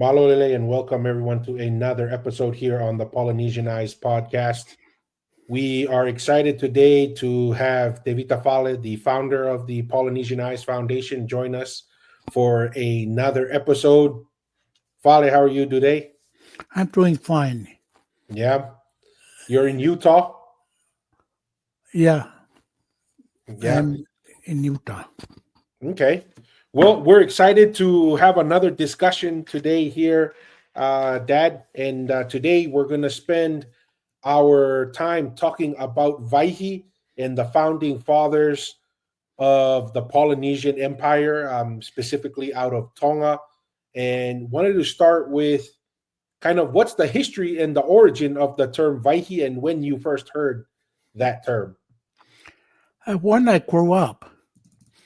Malolele, and welcome everyone to another episode here on the Polynesian Eyes podcast. We are excited today to have Tevita Fale, the founder of the Polynesian Eyes Foundation, join us for another episode. Fale, how are you today? I'm doing fine. Yeah, you're in Utah. Yeah, Yeah, I'm in Utah. okay. Well, we're excited to have another discussion today here, Dad. And today we're going to spend our time talking about Waihi and the founding fathers of the Polynesian Empire, specifically out of Tonga. And wanted to start with kind of what's the history and the origin of the term Waihi and when you first heard that term. When I grew up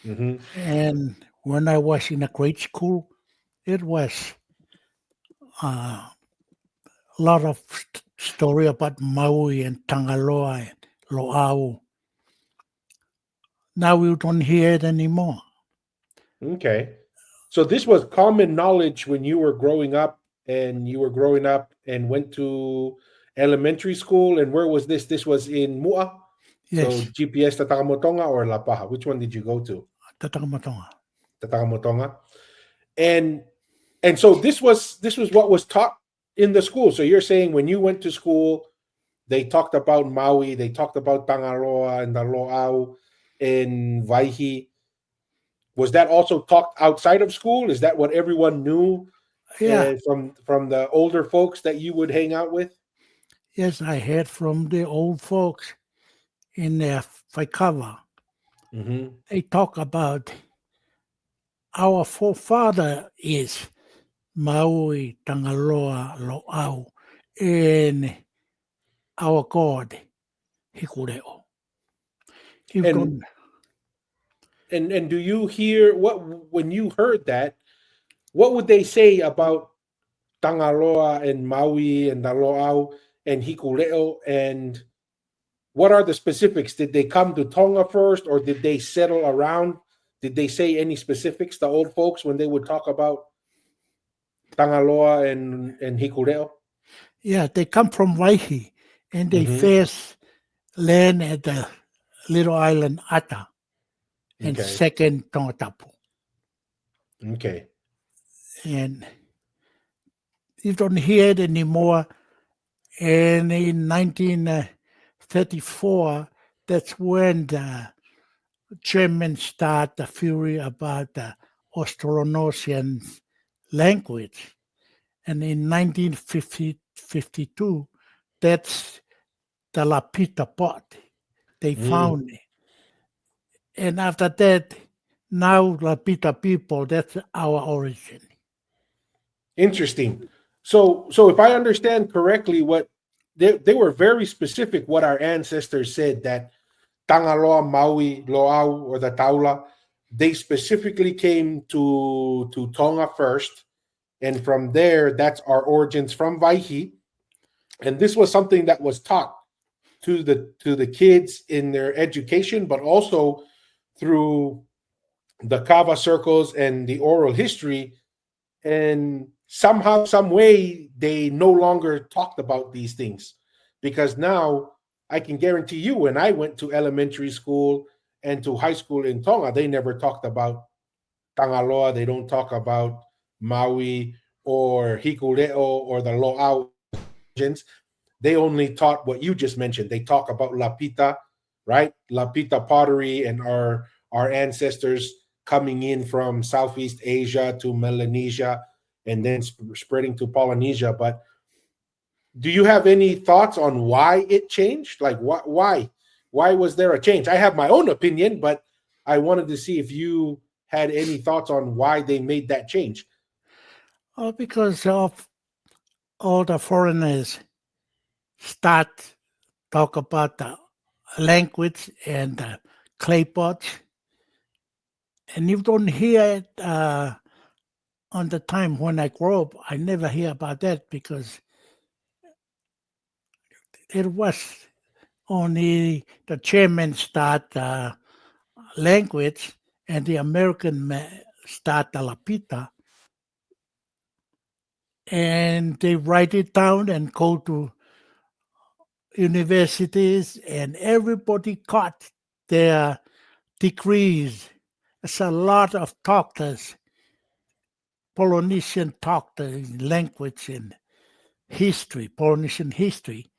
Mm-hmm. and when I was in a grade school, it was a lot of story about Maui and Tangaloa and Loau. Now we don't hear it anymore. Okay. So this was common knowledge when you were growing up and went to elementary school. And where was this? This was in Mua. So Yes, GPS Tatakamotonga or Lapaha? Which one did you go to? Tatamatonga. Tatakamotonga. And so this was what was taught in the school. So you're saying when you went to school, they talked about Maui, they talked about Tangaloa and the Loau and Waihi. Was that also talked outside of school? Is that what everyone knew Yeah, from the older folks that you would hang out with? yes, I heard from the old folks in the Faikawa. Mm-hmm. They talk about our forefather is Maui, Tangaloa, Loau, and our God, Hikuleo. He And don't, and do you hear what when you heard that? What would they say about Tangaloa and Maui and the Loau and Hikuleo? And what are the specifics? Did they come to Tonga first, or did they settle around? Did they say any specifics? The old folks when they would talk about Tangaloa and Hikuleo. yeah, they come from Waihi, and they Mm-hmm. first land at the little island Ata, and Okay. second Tongatapu. Okay. And you don't hear it anymore. And in 1934, that's when the Germans start the fury about the Austronesian language. And in 1952, that's the Lapita pot. They Mm. found it. And after that, now Lapita people, that's our origin. Interesting. So if I understand correctly, what they were very specific. What our ancestors said that Tangaloa, Maui, Loau, or the Taula, they specifically came to Tonga first, and from there, that's our origins from Waihi. And this was something that was taught to the kids in their education, but also through the kava circles and the oral history. And somehow, some way, they no longer talked about these things because now I can guarantee you, when I went to elementary school and to high school in Tonga, they never talked about Tangaloa. They don't talk about Maui or Hikuleo or the Loau origins. They only taught what you just mentioned. They talk about Lapita, right? Lapita pottery and our ancestors coming in from Southeast Asia to Melanesia and then spreading to Polynesia. But do you have any thoughts on why it changed? Like why was there a change? I have my own opinion, but I wanted to see if you had any thoughts on why they made that change. Because of all the foreigners start talk about the language and the clay pots, and you don't hear it on the time when I grew up. I never hear about that because it was only the German start language and the American start the Lapita. and they write it down and go to universities, and everybody got their degrees. It's a lot of doctors, Polynesian doctors in language and history, Polynesian history.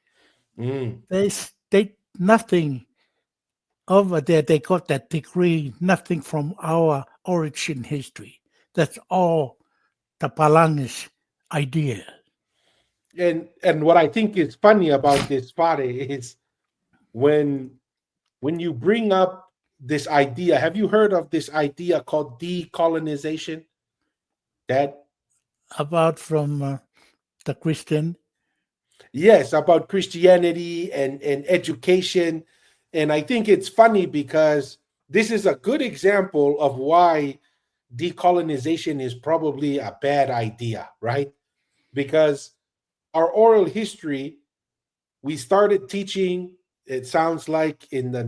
Mm. They nothing over there. They got that degree, nothing from our origin history. That's all the Palangish idea. And what I think is funny about this Fare is when you bring up this idea. Have you heard of this idea called decolonization? That About from the Christian. yes, about Christianity and education. And I think it's funny because this is a good example of why decolonization is probably a bad idea, right? Because our oral history, we started teaching, it sounds like in the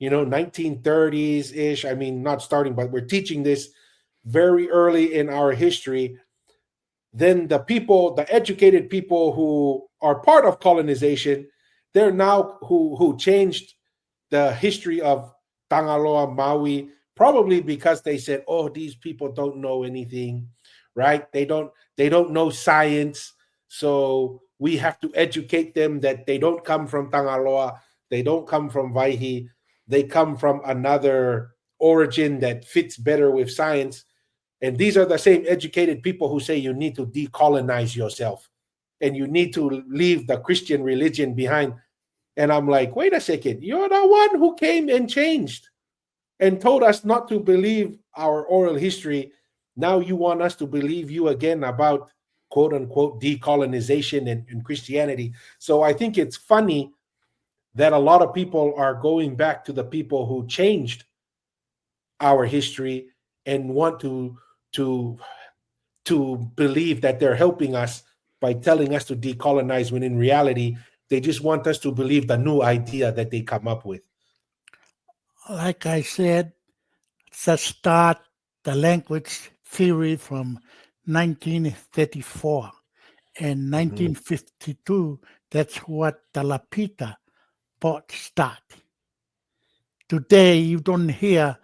1930s ish. I mean, not starting, but we're teaching this very early in our history. Then the people, the educated people who are part of colonization, they're now who changed the history of Tangaloa, Maui, probably because they said, "Oh, these people don't know anything, right? They don't know science, so we have to educate them that they don't come from Tangaloa, they don't come from Waihi, they come from another origin that fits better with science." And these are the same educated people who say you need to decolonize yourself and you need to leave the Christian religion behind. And I'm like, wait a second, you're the one who came and changed and told us not to believe our oral history. Now you want us to believe you again about quote unquote decolonization and Christianity. So I think it's funny that a lot of people are going back to the people who changed our history and want to to believe that they're helping us by telling us to decolonize when in reality they just want us to believe the new idea that they come up with. Like I said, the start the language theory from 1934 and Mhm. 1952. That's what the Lapita bought start. Today, you don't hear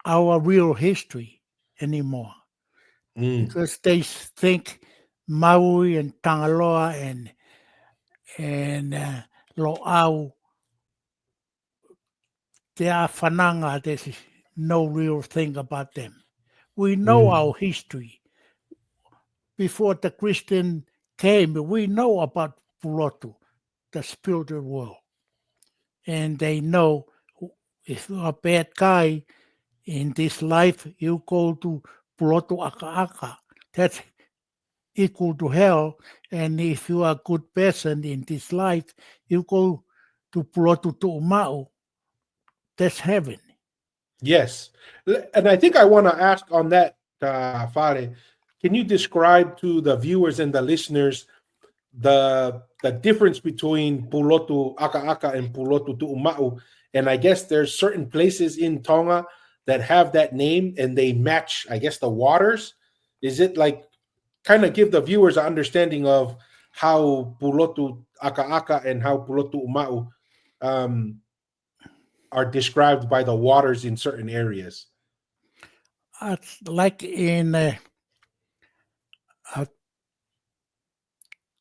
our real history anymore Mm. because they think Maui and Tangaloa and Loau, they are whananga. There's no real thing about them. We know Mm. our history. Before the Christian came, we know about Pulotu, the spiritual world. And they know if you're a bad guy in this life, you go to Pulotu Akaaka. That's equal to hell. And if you are a good person in this life, you go to Pulotu Tu'uma'u. That's heaven. Yes. And I think I want to ask on that, Fare, can you describe to the viewers and the listeners the difference between Pulotu Akaaka and Pulotu Tu'uma'u? And I guess there's certain places in Tonga that have that name and they match, I guess, the waters. Is it like kind of give the viewers an understanding of how Pulotu Akaaka and how Pulotu Uma'u um, are described by the waters in certain areas? It's like in uh,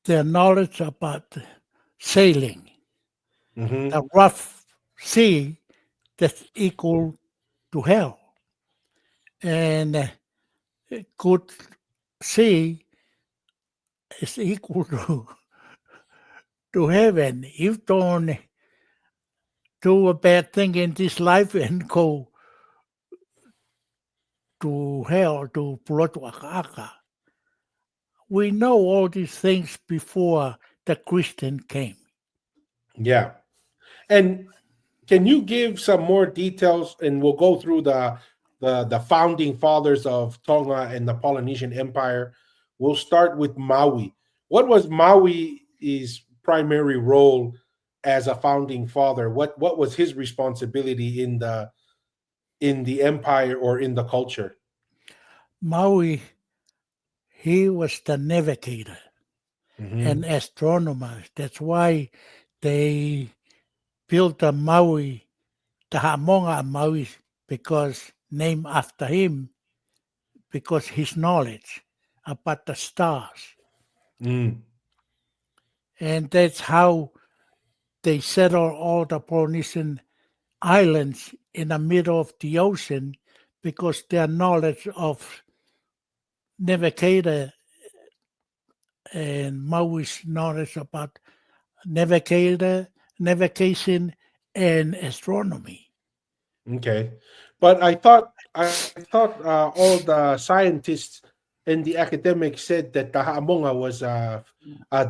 their knowledge about sailing. The Mm-hmm. rough sea that's equal to hell. And good sea is equal to heaven. You don't do a bad thing in this life and go to hell, to Pulotu Akaaka. We know all these things before the Christian came. Yeah. And can you give some more details? And we'll go through the founding fathers of Tonga and the Polynesian Empire. We'll start with Maui. What was Maui's primary role as a founding father? What was his responsibility in the empire or in the culture? Maui, He was the navigator and astronomer. That's why they built the Maui, the Hamonga Maui, because named after him, because his knowledge about the stars. Mm. And that's how they settled all the Polynesian islands in the middle of the ocean, because their knowledge of navigator and Maui's knowledge about navigation, and astronomy. Okay, but I thought all the scientists and the academics said that the Haamonga was a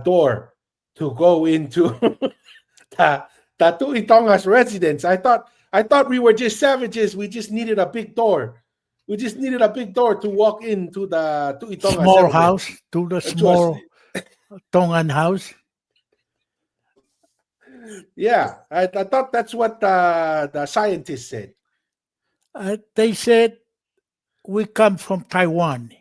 door to go into the Tui Tonga's residence. I thought we were just savages. We just needed a big door. We just needed a big door to walk into the Tui Tonga Small settlement. house to the To us, small Tongan house. yeah, I thought that's what the scientists said. They said we come from Taiwan.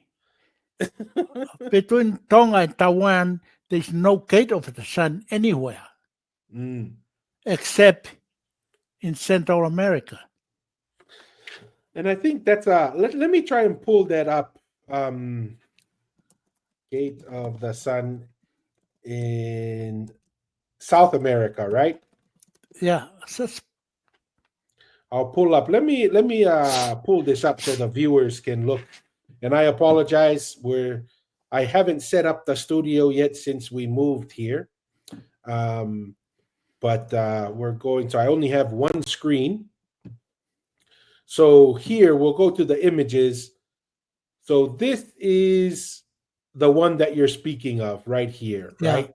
Between Tonga and Taiwan, there's no gate of the sun anywhere Mm. except in Central America. And I think that's let me try and pull that up. Um, Gate of the Sun in South America, right? Yeah, I'll pull up. Let me pull this up so the viewers can look. And I apologize, I haven't set up the studio yet since we moved here. Um, but we're going to. I only have one screen. So here we'll go to the images. So this is the one that you're speaking of right here, yeah, right?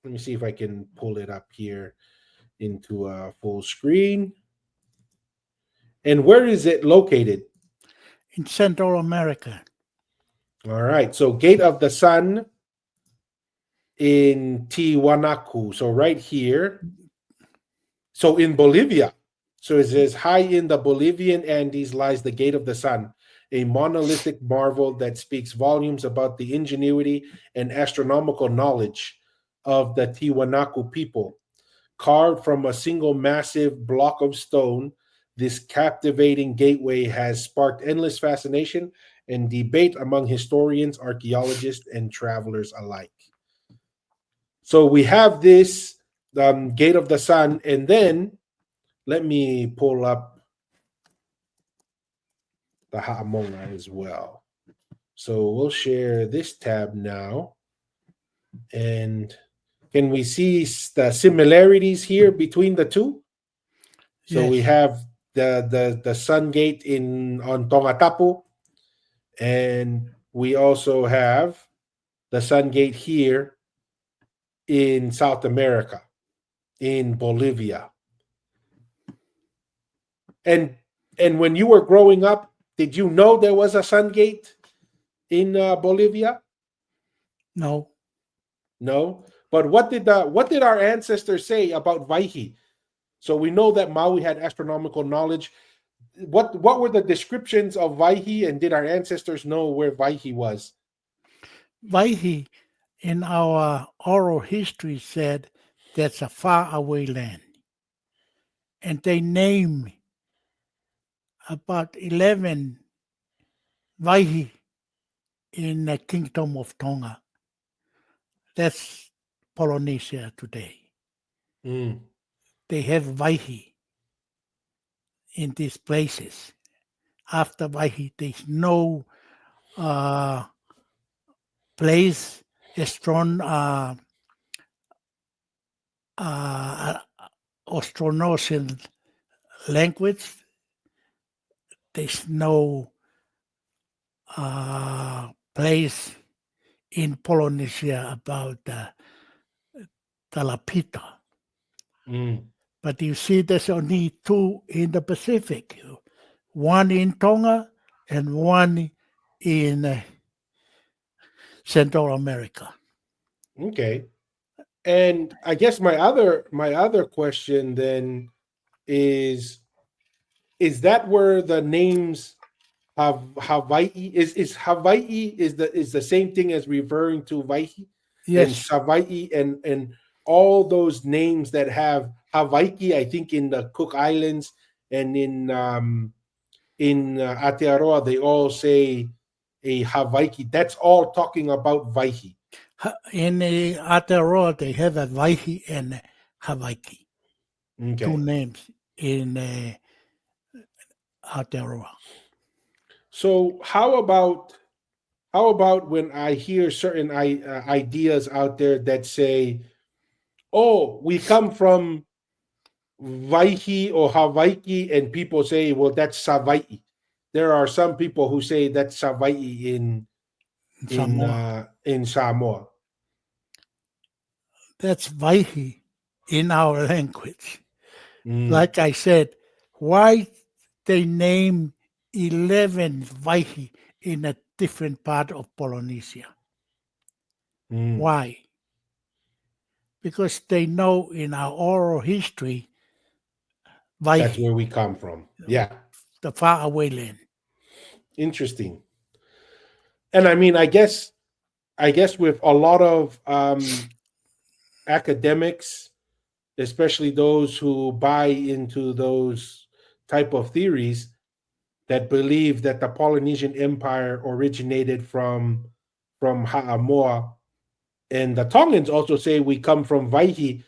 Let me see if I can pull it up here into a full screen. And where is it located? in Central America. All right. So Gate of the Sun in Tiwanaku. So right here. So in Bolivia. So it says, high in the Bolivian Andes lies the Gate of the Sun, a monolithic marvel that speaks volumes about the ingenuity and astronomical knowledge of the Tiwanaku people. Carved from a single massive block of stone, this captivating gateway has sparked endless fascination and debate among historians, archaeologists, and travelers alike. So we have this Gate of the Sun, and then let me pull up the Ha'amonga as well. So we'll share this tab now. And can we see the similarities here between the two? So we Yes, have the Sun Gate in on Tongatapu, and we also have the Sun Gate here in South America, in Bolivia. And when you were growing up, did you know there was a Sun Gate in Bolivia? no. No. But what did our ancestors say about Waihi? So we know that Maui had astronomical knowledge. What were the descriptions of Waihi, and did our ancestors know where Waihi was? Waihi in our oral history said that's a faraway land. And they name about 11 Waihi in the Kingdom of Tonga. That's Polynesia today. Mm. They have Waihi in these places. After Waihi, there's no place, a strong Austronesian language. There's no place in Polynesia about the Lapita. Mm. But you see, there's only two in the Pacific, one in Tonga and one in Central America. Okay. And I guess my other question then is that where the names Hawaii is Hawaii is the same thing as referring to Waihi and Yes, Savai'i and all those names that have Hawaiki, I think in the Cook Islands and in Aotearoa they all say a Hawaiki. That's all talking about Waihi. in Aotearoa they have a Waihi and Hawaiki, two Okay. names in Aotearoa. So how about when I hear certain ideas out there that say, "Oh, we come from Waihi or Hawaii," and people say, "Well, that's Savai'i." There are some people who say that's Savai'i Samoa. in Samoa. That's Waihi in our language. Mm, Like I said, why they name 11 Waihi in a different part of Polynesia? mm. Why? Because they know in our oral history, That's Waihi, where we come from. Yeah, the faraway land. interesting. And I mean, I guess with a lot of academics, especially those who buy into those type of theories that believe that the Polynesian Empire originated from Ha'amoa, and the Tongans also say we come from Waihi,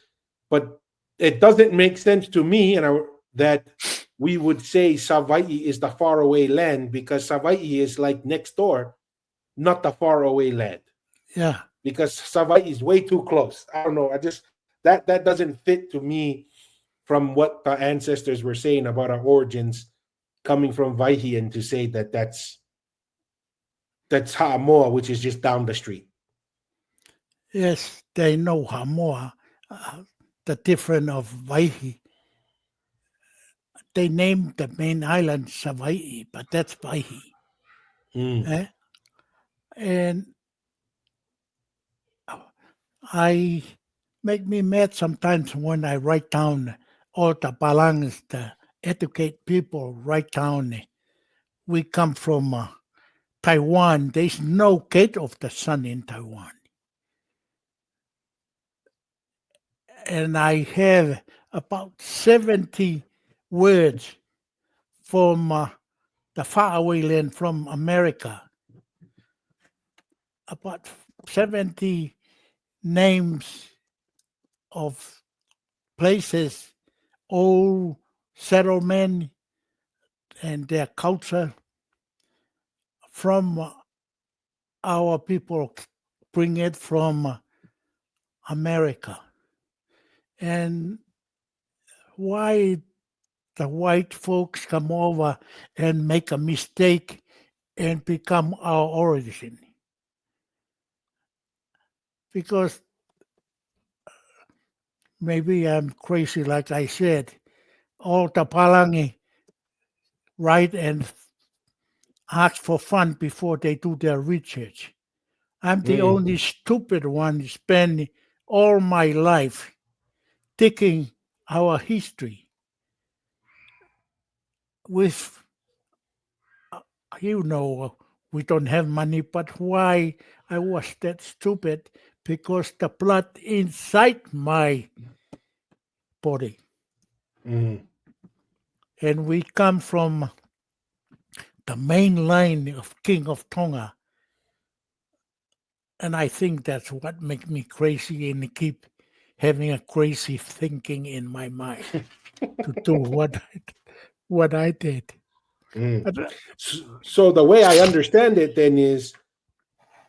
but it doesn't make sense to me, that we would say Savai'i is the faraway land because Savai'i is like next door, not the faraway land. Yeah. Because Savai'i is way too close. I don't know. I just that doesn't fit to me from what the ancestors were saying about our origins coming from Waihi and to say that that's Ha'amoa, which is just down the street. Yes, they know Hamoa, the difference of Waihi. They named the main island Savai'i, but that's Waihi. Mm, Eh? And I make me mad sometimes when I write down all the balangs to educate people. Write down we come from Taiwan. There's no gate of the sun in Taiwan, and I have about 70 words from the faraway land from America. About 70 names of places, old settlement and their culture from our people bring it from America. And why the white folks come over and make a mistake and become our origin? Because maybe I'm crazy, like I said, all the Palangi write and ask for fun before they do their research. I'm the mm, only stupid one spending all my life digging our history with, you know, we don't have money, but why I was that stupid? Because the blood inside my body. mm. And we come from the main line of King of Tonga. And I think that's what makes me crazy and keep having a crazy thinking in my mind to do what I did. Mm. But So the way I understand it then is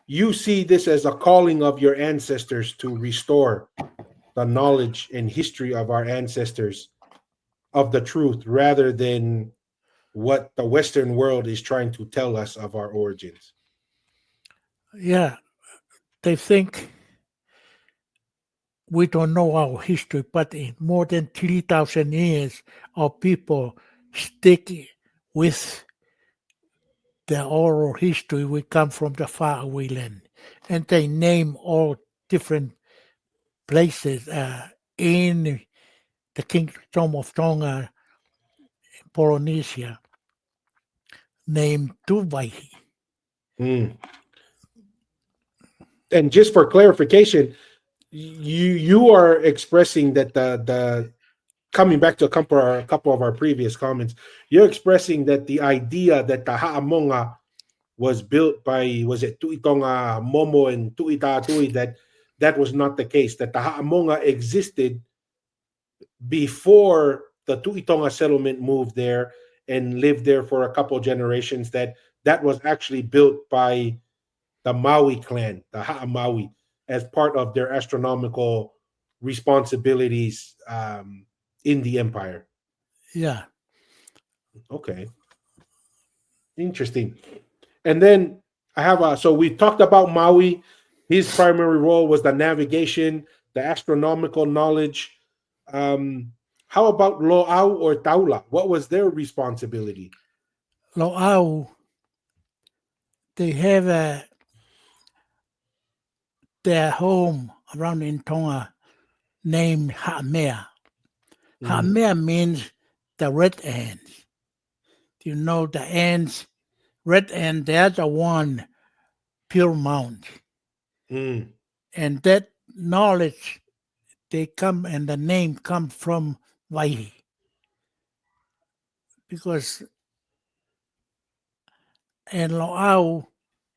you see this as a calling of your ancestors to restore the knowledge and history of our ancestors of the truth rather than what the Western world is trying to tell us of our origins. yeah, they think we don't know our history, but in more than 3,000 years, our people stick with their oral history. We come from the faraway land. And they name all different places in the Kingdom of Tonga, Polynesia. name to Waihi. Mm. And just for clarification, you are expressing that the coming back to a couple of our previous comments, you're expressing that the idea that the Ha'amonga was built by, was it Tui Tonga Momo and Tui Tui, that was not the case, that the Ha'amonga existed before the Tui Tonga settlement moved there and lived there for a couple generations, that was actually built by the Maui clan, the Ha'amaui, as part of their astronomical responsibilities in the empire. Yeah. Okay, interesting. And then I have so we talked about Maui. His primary role was the navigation, the astronomical knowledge. Um, how about Loau or Taula? What was their responsibility? Loau, they have their home around in Tonga named Ha'amea. Ha'amea means the red ants. You know, the ants, red ant, they're the one pure Mound. Mm. And that knowledge, they come, and the name comes from Waihi. Because in Loau,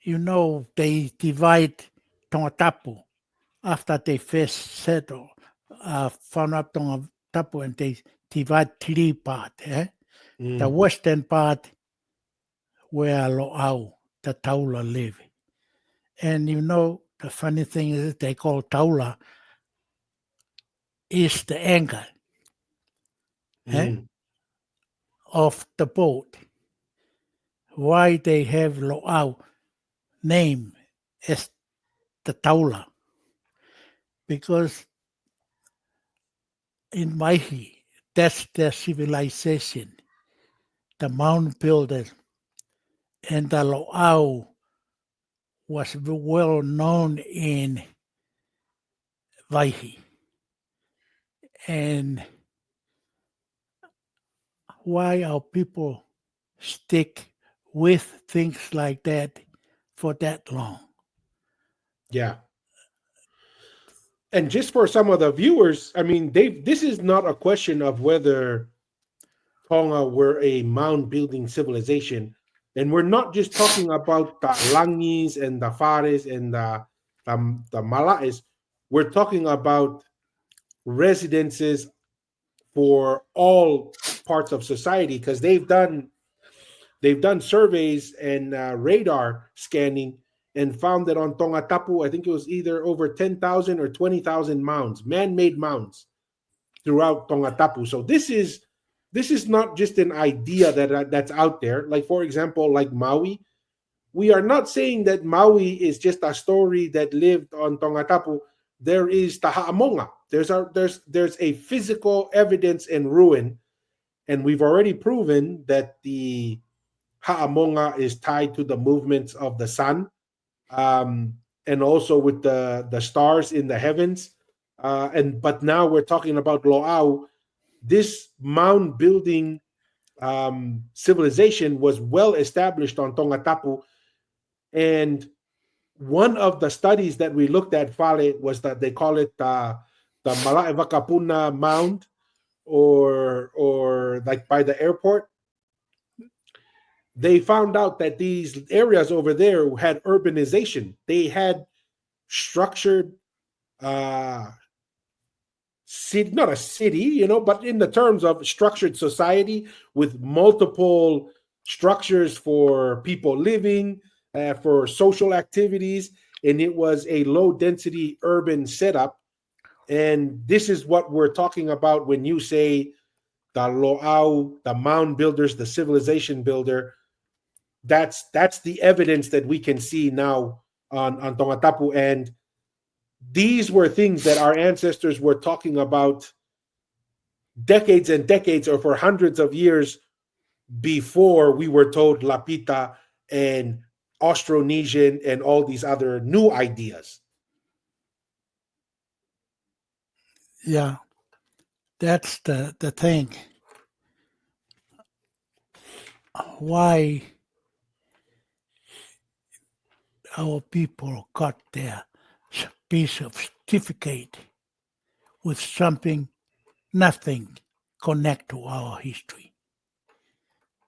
you know, they divide Tongatapu after they first settled, found out Tongatapu, and they divide three parts. The western part where Loau, the Taula, live. And you know, the funny thing is they call Taula is the anchor of the boat. Why they have Loau name as the Taula? Because in Waihi, that's their civilization, the mound builders, and the Loau was well known in Waihi. And why our people stick with things like that for that long? Yeah. And just for some of the viewers, I mean, this is not a question of whether Tonga were a mound building civilization. And we're not just talking about the Langis and the Fares and the Malais. We're talking about residences for all parts of society, because they've done surveys and radar scanning and found that on Tongatapu, I think it was either over 10,000 or 20,000 mounds, man-made mounds throughout Tongatapu. So this is not just an idea that's out there. Like, for example, like Maui, we are not saying that Maui is just a story that lived on Tongatapu. There is the Ha'amonga. There's a physical evidence and ruin, and we've already proven that the Ha'amonga is tied to the movements of the sun, and also with the stars in the heavens. But now we're talking about Loau. This mound building civilization was well established on Tongatapu, and one of the studies that we looked at, Fale, was that they call it the Mala'evakapuna Mound, or like by the airport. They found out that these areas over there had urbanization. They had structured city, not a city, but in the terms of structured society with multiple structures for people living, for social activities, and it was a low density urban setup. And this is what we're talking about when you say the Loau, the mound builders, the civilization builder. That's the evidence that we can see now on Tongatapu. And these were things that our ancestors were talking about decades and decades, or for hundreds of years, before we were told Lapita and Austronesian and all these other new ideas. Yeah, that's the thing. Why our people got their piece of certificate with something, nothing connect to our history.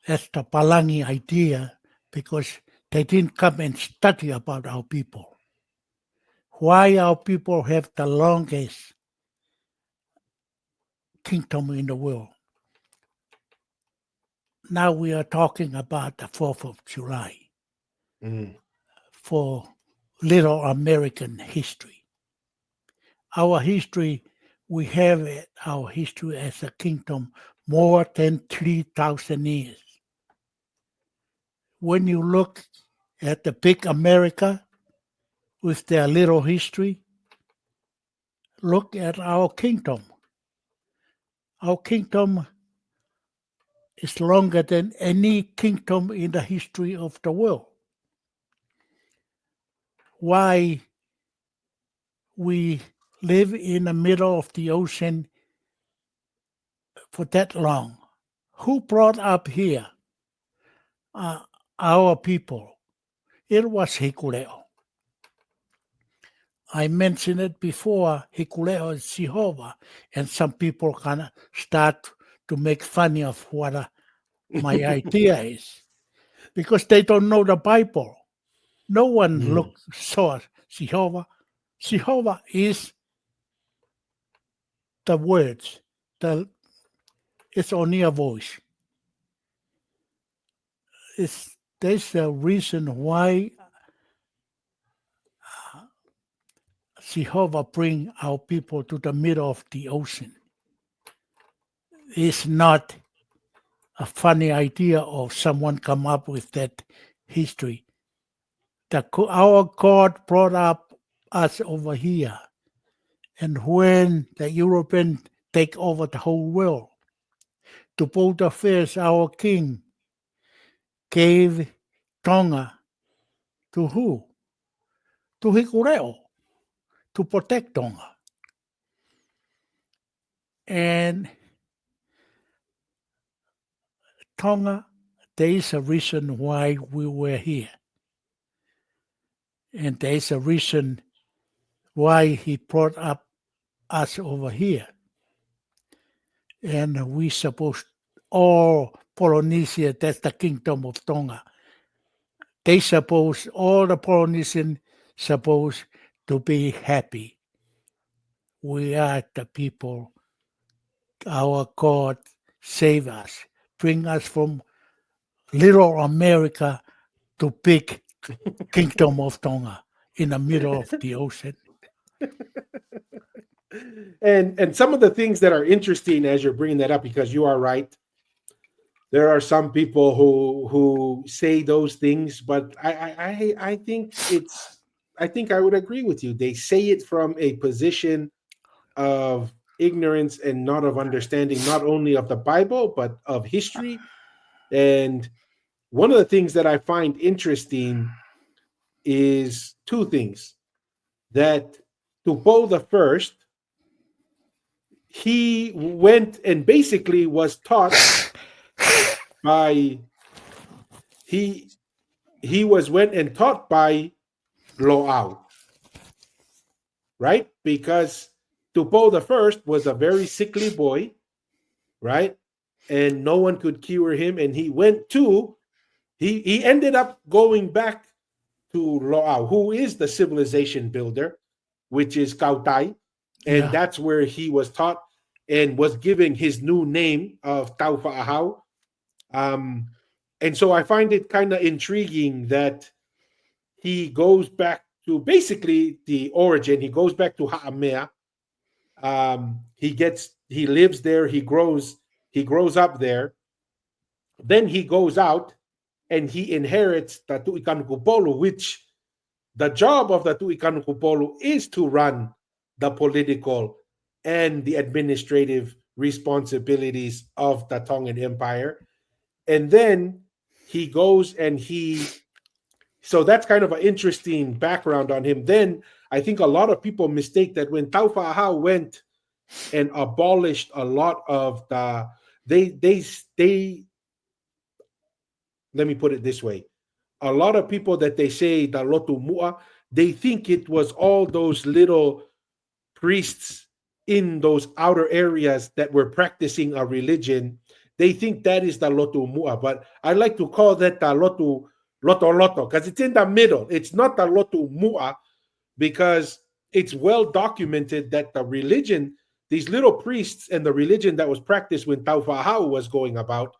That's the Palangi idea, because they didn't come and study about our people. Why our people have the longest kingdom in the world. Now we are talking about the 4th of July for little American history. Our history, we have our history as a kingdom more than 3,000 years. When you look at the big America with their little history, look at our kingdom. Our kingdom is longer than any kingdom in the history of the world. Why we live in the middle of the ocean for that long? Who brought up here our people? It was Hikuleo. I mentioned it before, Hikuleo is Jehovah, and some people kind of start to make fun of what my idea is, because they don't know the Bible. No one saw Jehovah. Jehovah is the words. It's only a voice. There's a reason why Jehovah bring our people to the middle of the ocean. It's not a funny idea or someone come up with that history. Our God brought up us over here. And when the Europeans take over the whole world, to both affairs, our king gave Tonga to who? To Hikuleo, to protect Tonga. And Tonga, there is a reason why we were here. And there is a reason why he brought up us over here. And we supposed all Polynesia, that's the kingdom of Tonga. They suppose, all the Polynesian supposed to be happy. We are the people, our God save us, bring us from little America to big kingdom of Tonga in the middle of the ocean. And some of the things that are interesting as you're bringing that up, because you are right, there are some people who say those things, but I think I would agree with you. They say it from a position of ignorance and not of understanding, not only of the Bible but of history. And one of the things that I find interesting is two things. That Tupou the first, he went and basically was taught by he went and taught by Loau, right? Because Tupou the first was a very sickly boy, right? And no one could cure him, and he ended up going back to Loau, who is the civilization builder, which is Kautai, and that's where he was taught and was given his new name of Taufa'ahau. And so I find it kind of intriguing that he goes back to basically the origin. He goes back to Ha'amea. He lives there. He grows up there. Then he goes out and he inherits the Tu'ikanukupolu, which the job of the Tu'ikanukupolu is to run the political and the administrative responsibilities of the Tongan Empire. And then he goes and so that's kind of an interesting background on him. Then I think a lot of people mistake that when Taufa'ahau went and abolished a lot of they let me put it this way. a lot of people that they say the Lotu Mu'a, they think it was all those little priests in those outer areas that were practicing a religion. They think that is the Lotu Mu'a, but I like to call that the Loto because it's in the middle. It's not the Lotu Mu'a because it's well documented that the religion, these little priests and the religion that was practiced when Taufa'ahau was going about,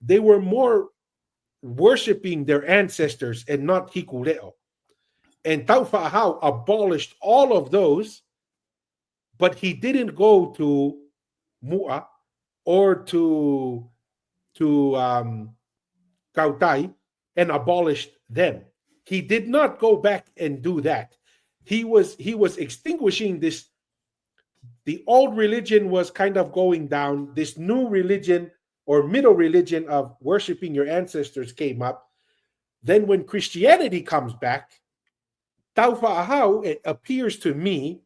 they were more worshiping their ancestors and not Hikuleo. And Taufa'ahau abolished all of those, but he didn't go to Mu'a or to Kautai and abolished them. He did not go back and do that. He was extinguishing this. The old religion was kind of going down. This new religion or middle religion of worshiping your ancestors came up. Then when Christianity comes back, Taufa'ahau, it appears to me,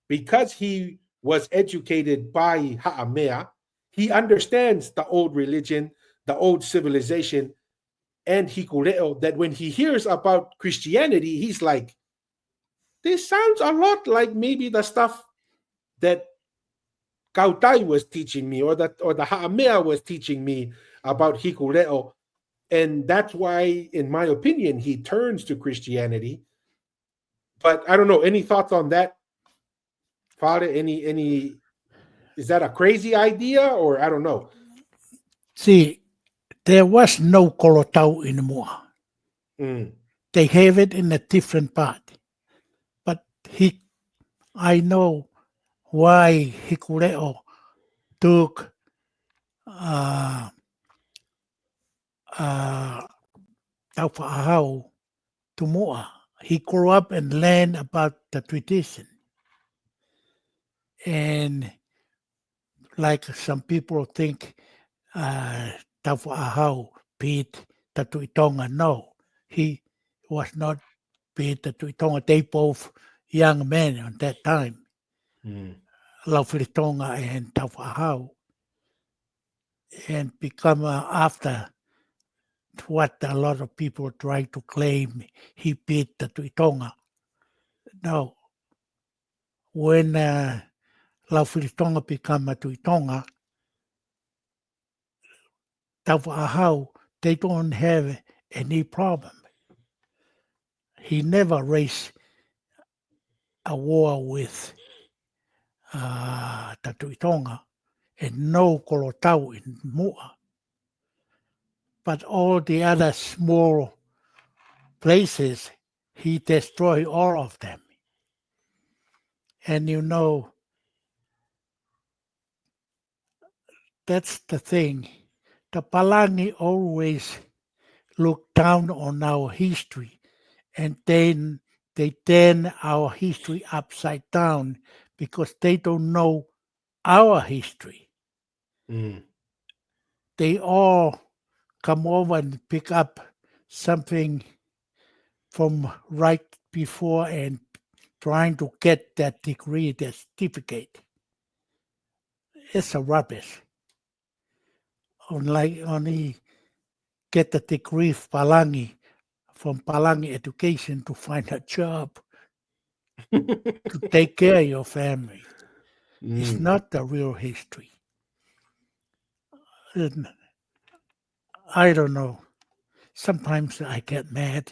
because he was educated by Ha'amea, he understands the old religion, the old civilization, and Hikuleo, that when he hears about Christianity, he's like, this sounds a lot like maybe the stuff that Kautai was teaching me, or the Ha'amea was teaching me about Hikuleo. And that's why, in my opinion, he turns to Christianity. But I don't know, any thoughts on that, Father? Any is that a crazy idea, or I don't know? See, there was no Kolotau anymore. They have it in a different part. But I know why Hikuleo took Taufa'ahau to Moa. He grew up and learned about the tradition. And like some people think Taufa'ahau beat the Tui Tonga. No, he was not beat the Tui Tonga. They both young men at that time. Lapita Tonga and Taufa'ahau. And become after what a lot of people try to claim he beat the Tui Tonga. No. When Lapita Tonga become a Tui Tonga, Taufa'ahau, they don't have any problem. He never raised a war with the Tui Tonga, and no Kolotau in Moa. But all the other small places, he destroyed all of them. And you know, that's the thing. The Palangi always look down on our history, and then they turn our history upside down because they don't know our history. They all come over and pick up something from right before and trying to get that degree, that certificate. It's a rubbish. Only get the degree of Palangi from Palangi education to find a job to take care of your family. It's not the real history. And I don't know. Sometimes I get mad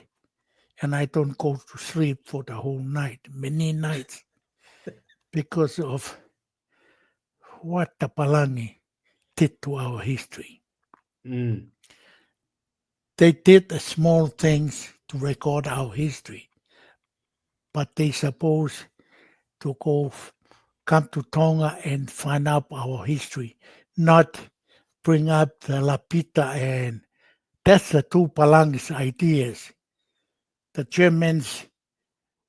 and I don't go to sleep for the whole night, many nights, because of what the Palangi did to our history. They did the small things to record our history, but they supposed to come to Tonga and find out our history, not bring up the Lapita, and that's the two Palangi's ideas. The Germans,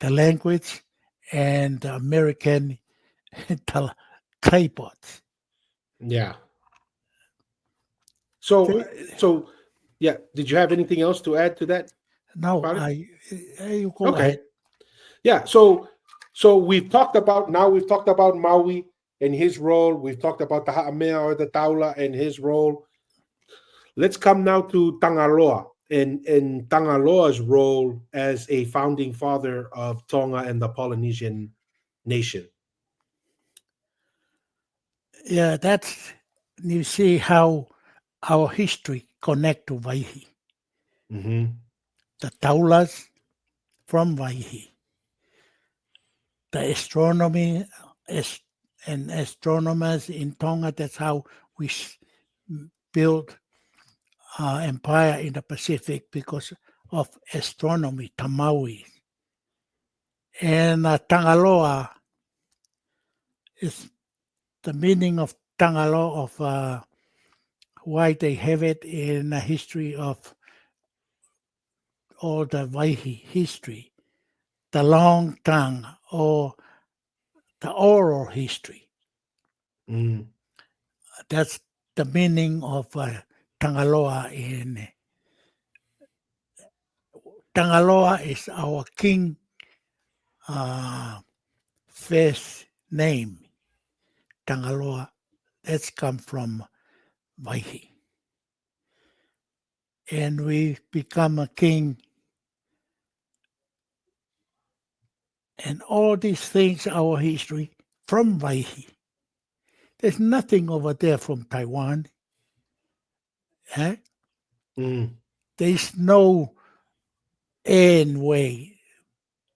the language, and the American, the clay pots. Yeah. So yeah. Did you have anything else to add to that? No, you go ahead. Yeah. So we've talked about Maui and his role. We've talked about the Ha'amea or the Taula and his role. Let's come now to Tangaloa. and Tangaloa's role as a founding father of Tonga and the Polynesian nation. Yeah, that's you see how our history connect to Waihi. Hmm. The Taulas from Waihi. The astronomy as and astronomers in Tonga. That's how we built empire in the Pacific because of astronomy, Maui. And Tangaloa is the meaning of Tangaloa of why they have it in the history of all the Waihi history, the long tongue or the oral history. Mm. That's the meaning of Tangaloa in Tangaloa is our king uh, first name. Tangaloa, that's come from Waihi. And we become a king. And all these things, our history, from Waihi. There's nothing over there from Taiwan. Eh? Mm. There's no end way.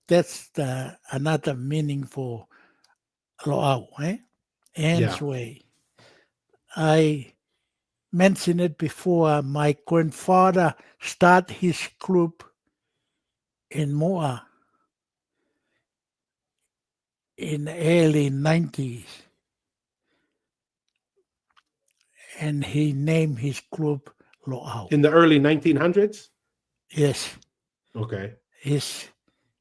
That's another meaning for Loau. End's Yeah. way. I mentioned it before. My grandfather started his group in Moa in the early 90s. And he named his group Loau. In the early 1900s. Yes, Okay. his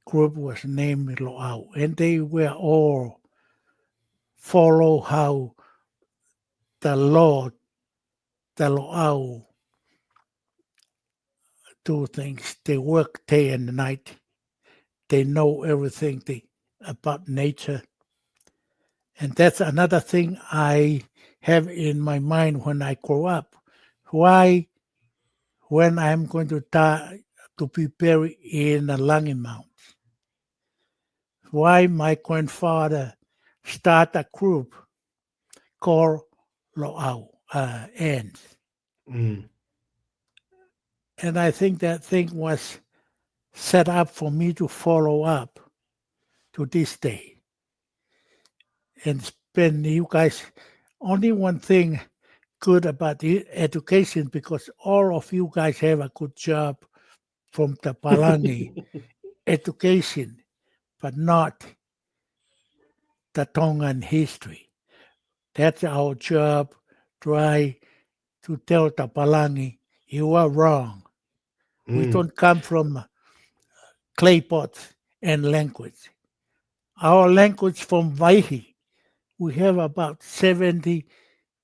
group was named Loau. And they were all follow how the Lord, the Loau, do things. They work day and night. They know everything about nature. And that's another thing I have in my mind when I grow up. Why, when I'm going to die, to be buried in the Langi Mound? Why my grandfather start a group called Loau, ends. Mm. And I think that thing was set up for me to follow up to this day and spend you guys only one thing good about the education because all of you guys have a good job from the Palangi education, but not the Tongan history. That's our job. Try to tell the Palangi, you are wrong. We Mm. don't come from clay pots and language. Our language from Waihi, we have about 70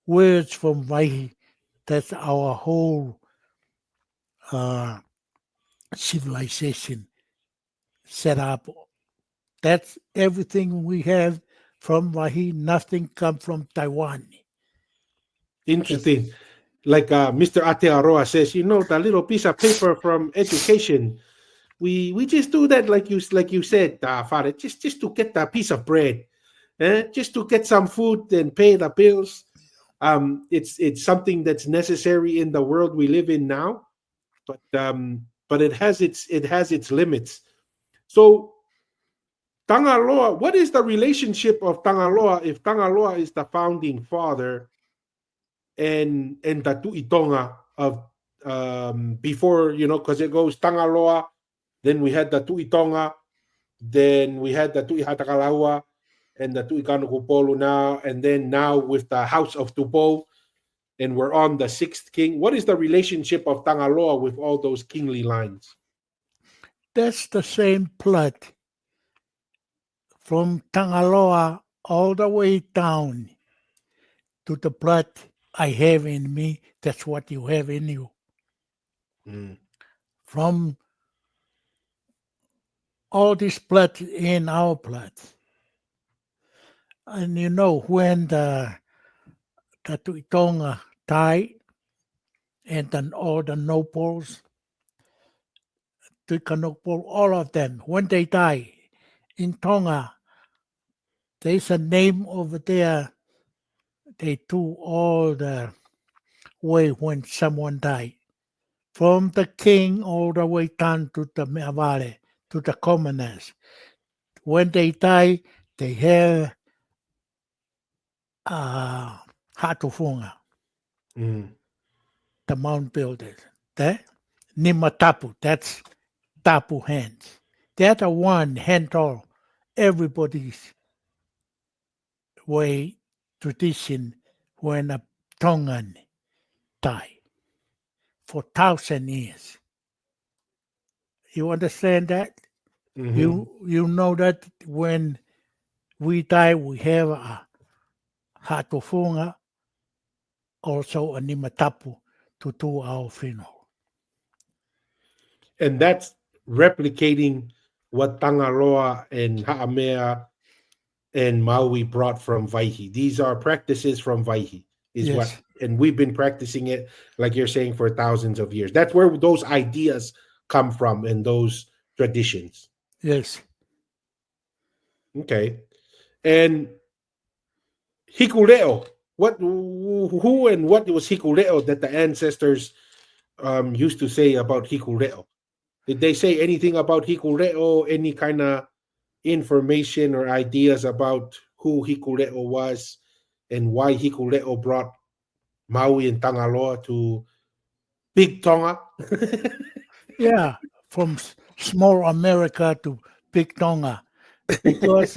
words from Waihi. That's our whole uh, civilization set up. That's everything we have from Waihi. Nothing come from Taiwan. That's, Interesting. Like Mr. Atearoa says, the little piece of paper from education. We just do that, like you said, Father, just to get a piece of bread, just to get some food and pay the bills. It's something that's necessary in the world we live in now, but it has its limits. So Tangaloa, what is the relationship of Tangaloa if Tangaloa is the founding father and the Tui Tonga of before, because it goes Tangaloa, then we had the Tui Tonga, then we had the Tui Hatakalaua and the Tui Kanukupolu now, and then now with the House of Tupo, and we're on the sixth king. What is the relationship of Tangaloa with all those kingly lines? that's the same blood from Tangaloa all the way down to the blood I have in me. That's what you have in you. Mm. From all this blood in our blood. And when the Tui Tonga died, and then all the nobles, Tui all of them, when they die in Tonga, there's a name over there. They do all the way when someone died, from the king all the way down to the valley, to the commoners. When they die, they have hatufunga, Mm. the mound builders. That Nimatapu, that's tapu hands. They're the one handle everybody's way tradition when a Tongan die for 1,000 years. You understand that? Hmm. You know that when we die, we have a hatufunga, also a nimatapu to do our funeral. And that's replicating what Tangaloa and Haamea and Maui brought from Vahiy. These are practices from Vahiy, is what, Yes, and we've been practicing it, like you're saying, for thousands of years. That's where those ideas come from and those traditions. yes. Okay. And Hikuleo, who and what was Hikuleo that the ancestors used to say about Hikuleo? Did they say anything about Hikuleo? Any kind of information or ideas about who Hikuleo was and why Hikuleo brought Maui and Tangaloa to Big Tonga? Yeah, from small America to Big Tonga, because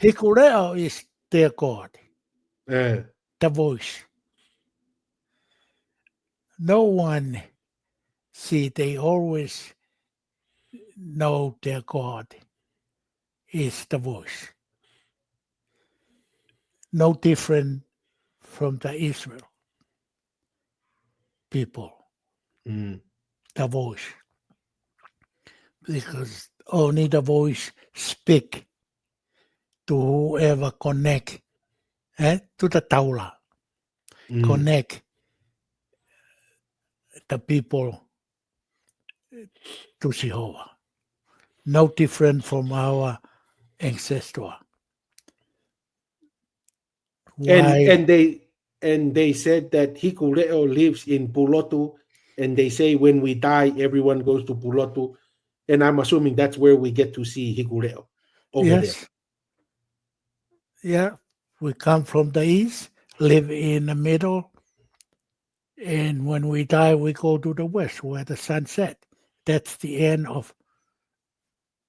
Hikuleo is their god, Uh, the voice. No one, see, they always know their god is the voice. No different from the Israel people, mm, the voice. Because only the voice speak to whoever connect to the Taula, mm. connect the people to Jehovah. No different from our ancestral. And Why? and they and they said that Hikuleo lives in Pulotu, and they say when we die, everyone goes to Pulotu, and I'm assuming that's where we get to see Hikuleo over there. Yes, yeah. We come from the east, live in the middle, and when we die, we go to the west where the sun set. That's the end of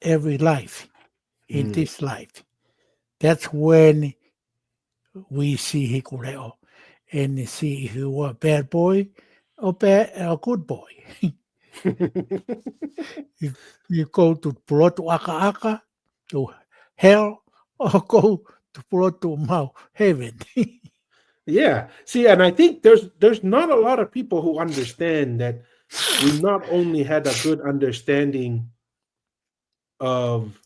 every life in Mm. this life. That's when we see Hikuleo and see if you were a bad boy or a good boy. If you go to Pulotu Akaaka, to hell, or go to Pulotu Mau, heaven. Yeah. See, and I think there's not a lot of people who understand that we not only had a good understanding of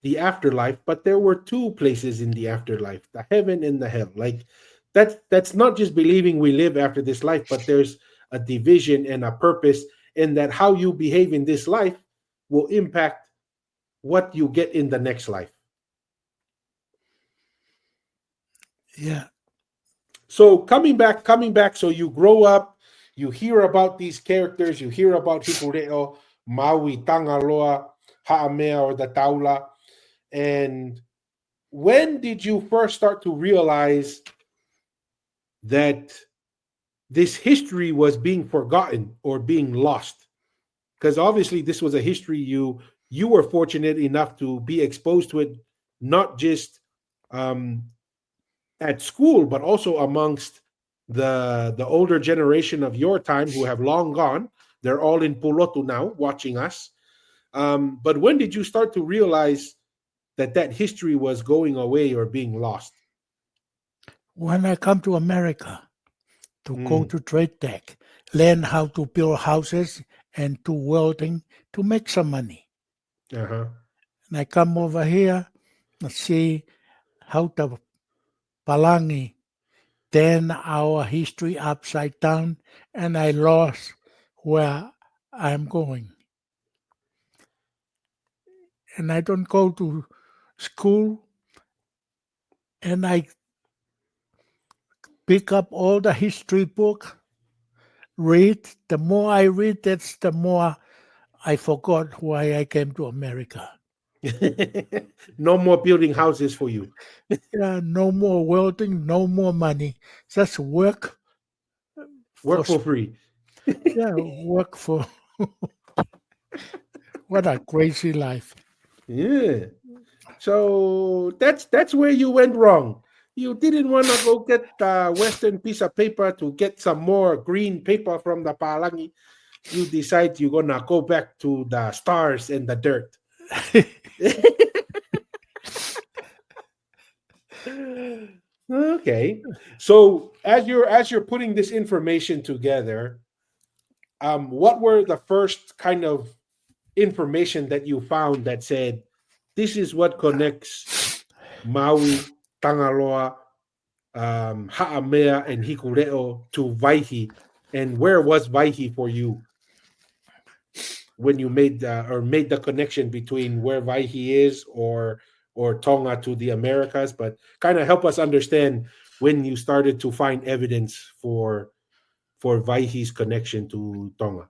the afterlife, but there were two places in the afterlife, the heaven and the hell. Like that's not just believing we live after this life, but there's a division and a purpose, and that how you behave in this life will impact what you get in the next life. Yeah, So coming back, so you grow up, you hear about these characters, you hear about Hikuleo, Maui, Tangaloa, Haamea, or the Taula. And when did you first start to realize that this history was being forgotten or being lost? Because obviously this was a history you were fortunate enough to be exposed to it, not just um, at school, but also amongst the older generation of your time who have long gone. They're all in Pulotu now, watching us. But when did you start to realize that that history was going away or being lost? when I come to America to go Mm, to trade tech, learn how to build houses and do welding to make some money. uh-huh. And I come over here and see how the Palangi turn our history upside down, and I lost where I'm going. and I don't go to school, and I pick up all the history book, read. The more I read, that's the more I forgot why I came to America. No more building houses for you. Yeah, no more welding, no more money. Just work for Work for free. work for what a crazy life. Yeah. So that's where you went wrong. You didn't want to go get the Western piece of paper to get some more green paper from the Palangi. You decide you're gonna go back to the stars and the dirt. Okay. So as you're putting this information together, what were the first kind of information that you found that said this is what connects Maui, Tangaloa, Ha'amea, and Hikuleo to Vaihi? And where was Vaihi for you when you made the connection between where Vaihi is or Tonga to the Americas? But kind of help us understand when you started to find evidence for Vaihi's connection to Tonga.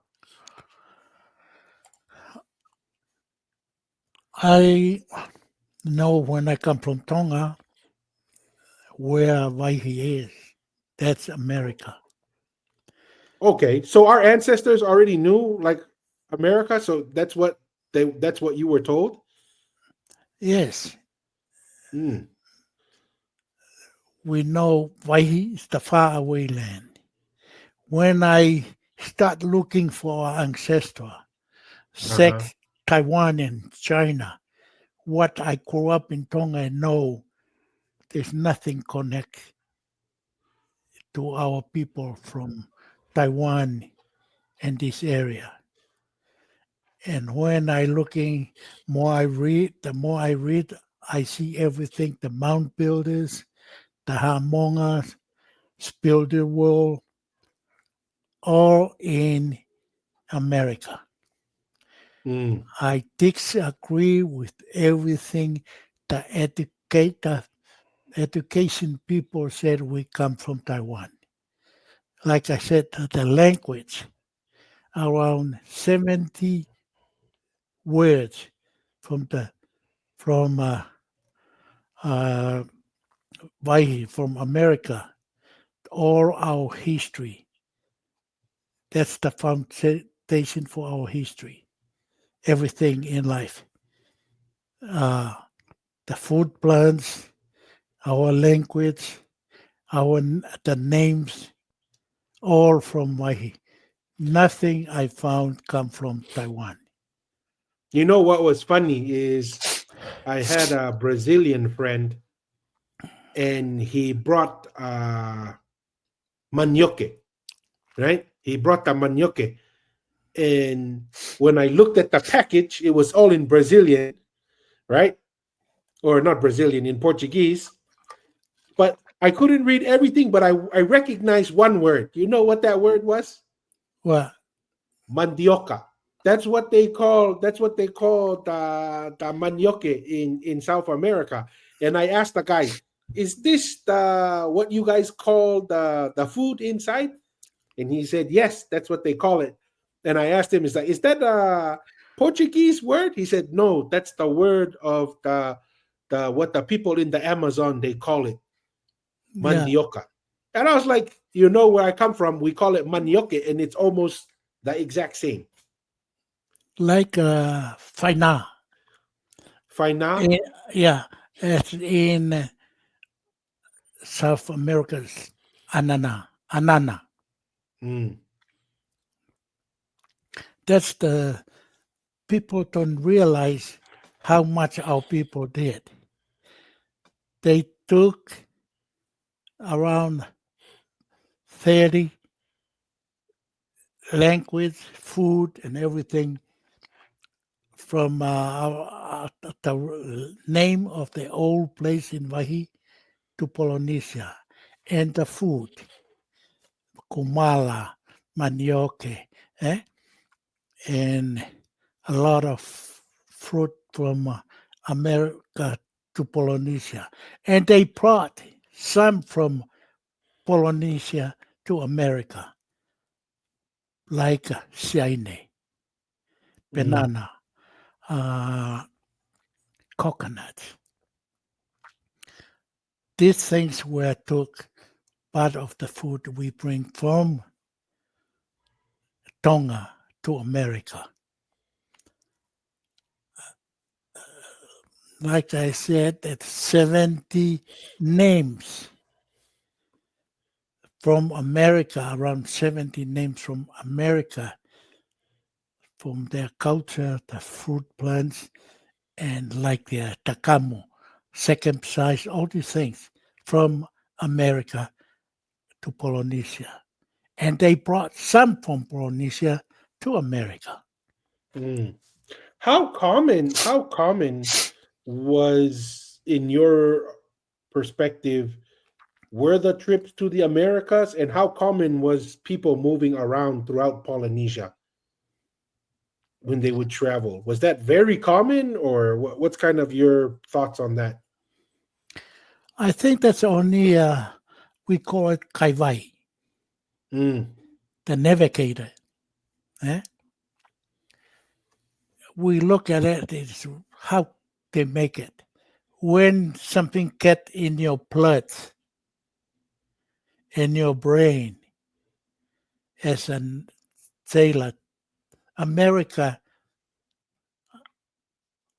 I know when I come from Tonga where Waihi is. That's America. Okay, so our ancestors already knew like America, so that's what you were told. Yes, Mm, we know Waihi is the faraway land. When I start looking for ancestral, uh-huh. sex, Taiwan and China, what I grew up in Tonga and know there's nothing connect to our people from Taiwan and this area. And when I looking, the more I read, I see everything, the mound builders, the Hamongas, spill the world, all in America. Mm, I disagree with everything the education people said we come from Taiwan. Like I said, the language, around 70 words from the from uh, Waihi, from America, all our history. That's the foundation for our history. Everything in life, uh, the food plants, our language, the names, all from Waihi. Nothing I found come from Taiwan. you know what was funny is I had a Brazilian friend and he brought manioke, right? He brought the manioke, and when I looked at the package, it was all in Brazilian, right? Or not Brazilian, in Portuguese. But I couldn't read everything, but I recognized one word. You know what that word was? Well, Mandioca. That's what they call the manioke in South America. And I asked the guy, "Is this the what you guys call the food inside?" And he said, "Yes, that's what they call it." And I asked him, "Is that a Portuguese word?" He said, "No, that's the word of the what the people in the Amazon they call it, yeah, mandioca." And I was like, "You know where I come from? We call it manioke, and it's almost the exact same." like Faina. Faina. Eh, yeah, it's in South America's Anana. Mm. That's the people don't realize how much our people did. They took around 30 language, food, and everything from the name of the old place in Vahiy to Polynesia, and the food, kumala, manioke, eh? And a lot of fruit from America to Polynesia. And they brought some from Polynesia to America, like siane, Mm. banana, uh, coconuts. These things were took part of the food we bring from Tonga to America. Like I said, it's 70 names from America, around 70 names from America, from their culture, the fruit plants, and like the takamu, second size, all these things from America to Polynesia. And they brought some from Polynesia to America. Mm. How common was, in your perspective, were the trips to the Americas, and how common was people moving around throughout Polynesia when they would travel? Was that very common, or what's kind of your thoughts on that? I think that's only, we call it Kaiwai, Mm. the navigator. Eh? We look at it, it's how they make it. When something get in your blood, in your brain, as a sailor, America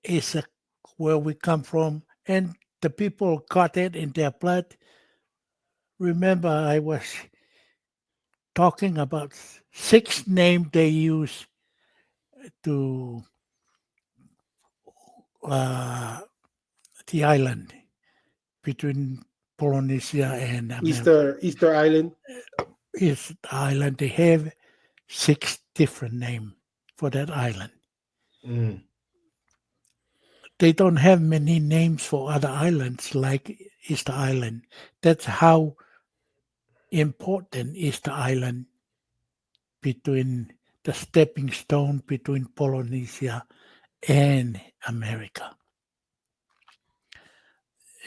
is where we come from, and the people got it in their blood. Remember, I was talking about 6 names they use to uh, the island between Polynesia and America. Easter Island. Is the island they have 6 different names for that island. Mm. They don't have many names for other islands like Easter Island. That's how important Easter Island between the stepping stone between Polynesia and America.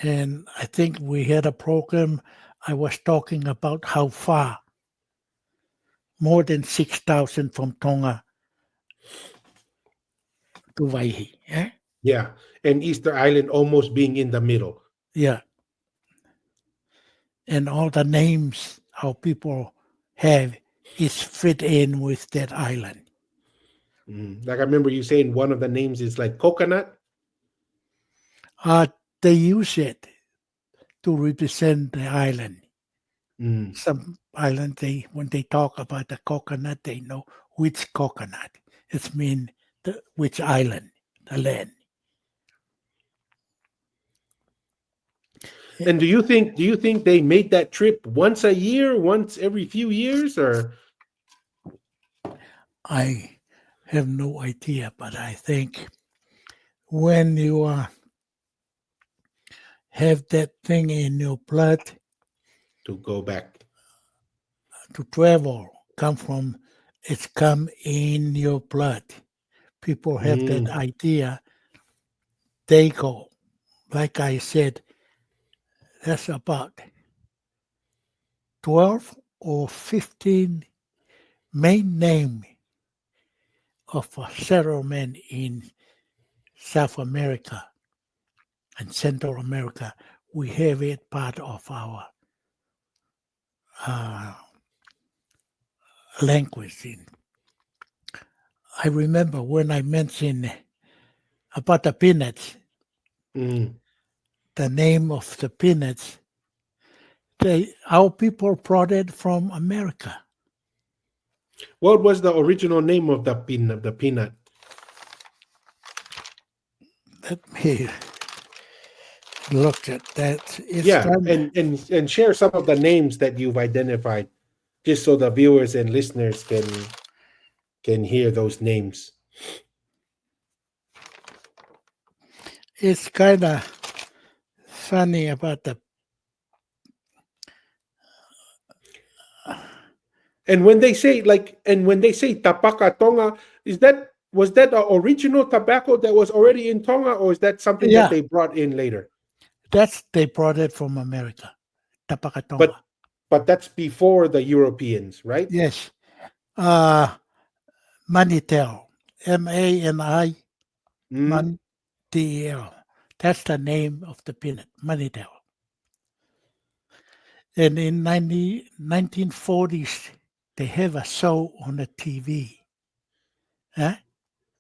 And I think we had a program. I was talking about how far, more than 6,000 from Tonga to Waihi. Eh? Yeah, and Easter Island almost being in the middle. Yeah. And all the names our people have is fit in with that island. Mm. Like I remember you saying one of the names is like coconut. Uh, they use it to represent the island. Mm. Some island, they when they talk about the coconut, they know which coconut. It means which island, the land. And do you think they made that trip once a year, once every few years, or I have no idea, but I think when you have that thing in your blood to go back? to travel, it's come in your blood. People have that Mm. idea. They go, like I said, that's about 12 or 15 main name of a settlement in South America and Central America. We have it part of our uh, language. I remember when I mentioned about the peanuts, Mm. the name of the peanuts, our people brought it from America. What was the original name of the peanut? The peanut. Let me look at that. It's Yeah, kind of, and share some of the names that you've identified, just so the viewers and listeners can hear those names. it's kind of funny about the. And when they say tapaka tonga, is that was that the original tobacco that was already in Tonga, or is that something that Yeah, they brought in later? they brought it from America, Tapakatonga. But that's before the Europeans, right? Yes, Manitel, Mani, Mm, Man Del. That's the name of the peanut, Manitel. And in 1940s, they have a show on the TV eh,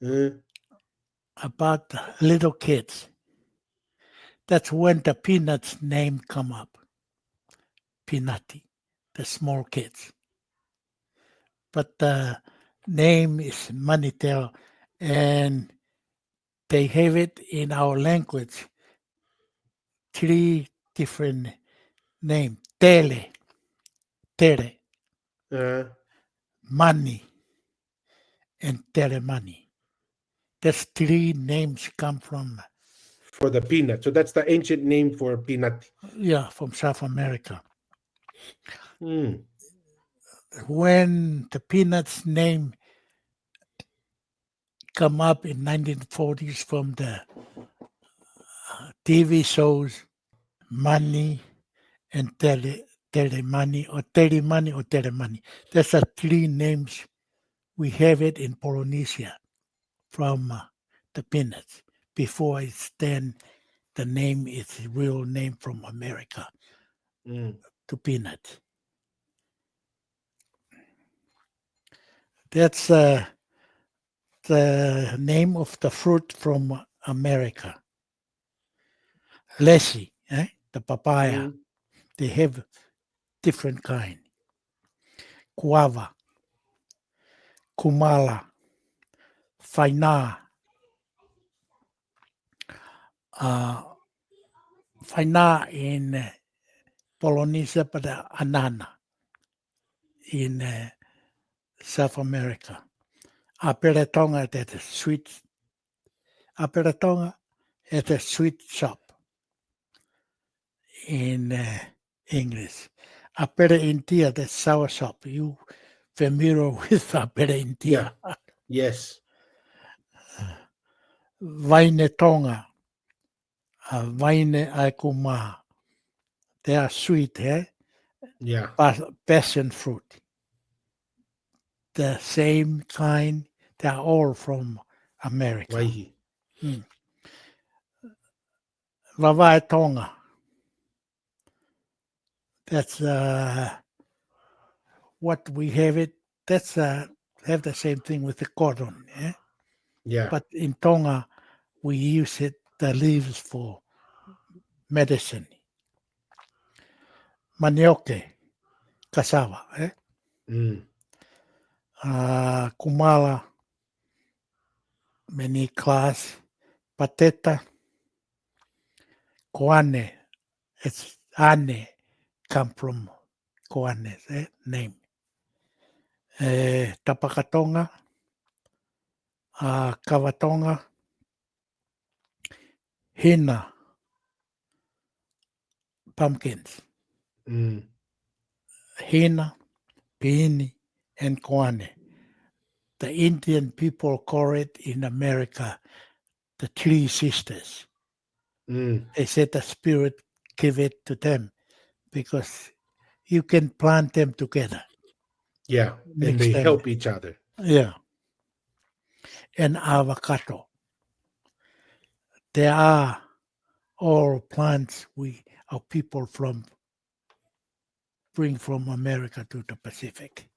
mm, about little kids. That's when the peanuts name come up, Peanutty, the small kids. But the name is Manitel, and they have it in our language, three different names, Tere, uh, Mani, and Teremani. That's three names come from, for the peanut. So that's the ancient name for peanut. yeah, from South America. Mm, When the peanuts name come up in 1940s from the TV shows Money and Telemani or Telemani or Telemani. That's the three names we have it in Polynesia from the peanuts. Before it's then the name is real name from America mm, to peanuts. That's the name of the fruit from America. Leshy, the papaya. mm, They have different kind. Guava, kumala, faina, uh, faina in Polynesia, but anana in South America. Aperatonga, that is sweet. Aperatonga at a sweet shop in English. Apera India, that's sour shop. You familiar with Apera yeah. India? Yes. Vainetonga, Vaine Aikuma. They are sweet, Yeah. passion fruit. The same kind. They are all from America. Waihi. Mm. Tonga. That's what we have it. That's have the same thing with the cotton, Yeah. but in Tonga we use it the leaves for medicine. Manioke, cassava, Mm, kumala, many class, pateta, koane. It's ane come from koane, name. Tapakatonga, Kavatonga, hina, pumpkins. mm, Hina, Pini, and Koane. The Indian people call it in America the three sisters. mm. They said the spirit give it to them because you can plant them together, Yeah. And mix they them. help each other. Yeah. And avocado. They are all plants our people from bring from America to the Pacific.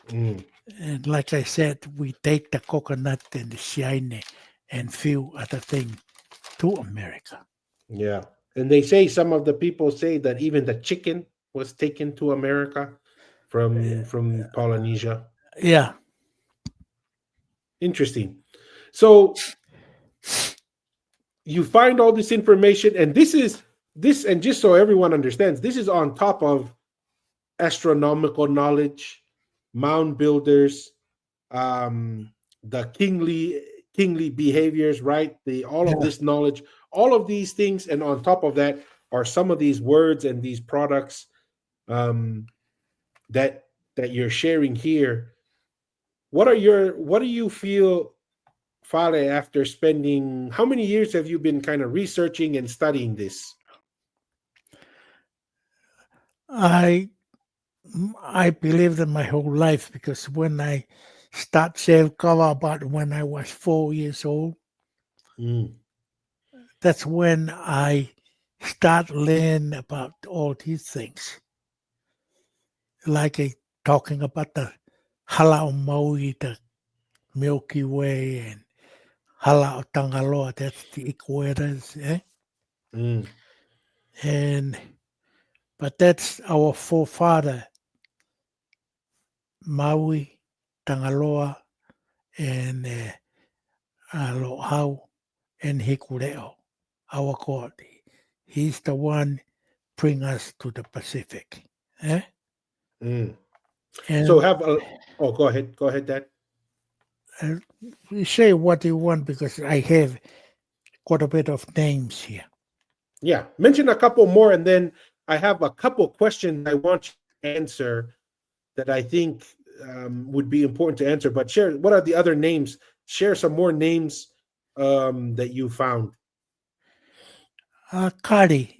Mm, And like I said, we take the coconut and the shine and few other things to America. yeah. And they say, some of the people say that even the chicken was taken to America from Polynesia. Yeah, Interesting. So you find all this information, and this, and just so everyone understands, this is on top of astronomical knowledge, mound builders, the kingly behaviors, right? The all of yeah, this knowledge, all of these things, and on top of that are some of these words and these products, um, that you're sharing here. What do you feel Fale, after spending, how many years have you been kind of researching and studying this? I believed in my whole life because when I start Faikawa about when I was 4 years old, Mm, that's when I start learning about all these things. Like talking about the Hala o Maui, the Milky Way, and Hala o Tangaloa, that's the equators. mm, And but that's our forefather, Maui, Tangaloa, and Loau, and Hikuleo, our God. He's the one bring us to the Pacific. mm. So And have a, oh, go ahead. Go ahead, Dad. you say what you want because I have quite a bit of names here. Yeah. Mention a couple more, and then I have a couple questions I want you to answer that I think would be important to answer. But share, what are the other names? Share some more names that you found. Kari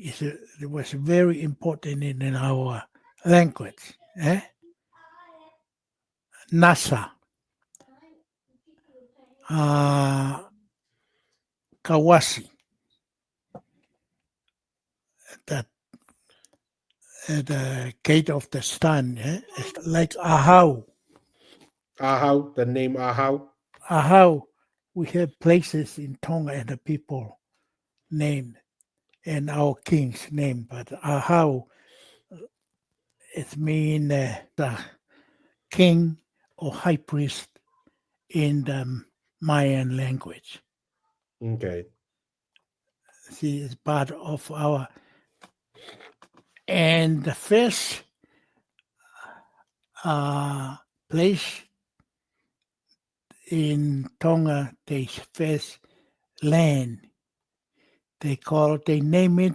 it was very important in our language. Nasa, Kawasi, that the gate of the sun. It's like Ahau. Ahau, the name Ahau. Ahau, we have places in Tonga and the people named and our king's name, but Ahau, it means the king or high priest in the Mayan language. Okay. She is part of our. And the first place in Tonga, the first land, they name it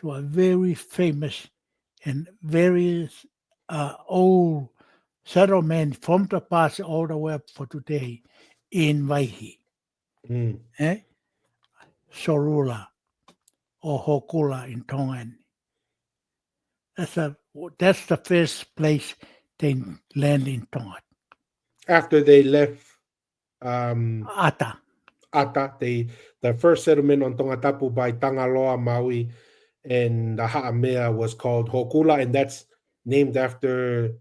to a very famous and very old settlement from the past all the way up for today in Waihi. Mm. Cholula or Hokula in Tongan. That's the first place they land in Tonga. After they left um, Ata. Ata, the first settlement on Tongatapu by Tangaloa, Maui, and the Ha'amea was called Hokula, and that's named after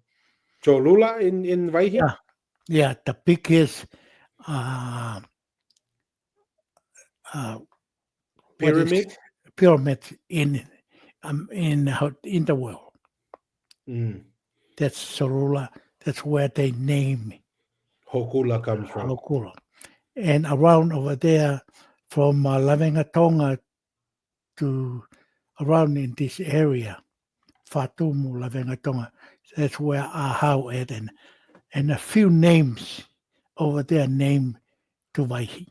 Cholula in Waihi. Yeah, the biggest uh, Pyramid. pyramid in the world. Mm. That's Cholula. That's where they name Hokula comes from. Hokula. And around over there, from Lavengatonga to around in this area, Fatumu, Lavengatonga, that's where Ahau is, and a few names over there named to Waihi.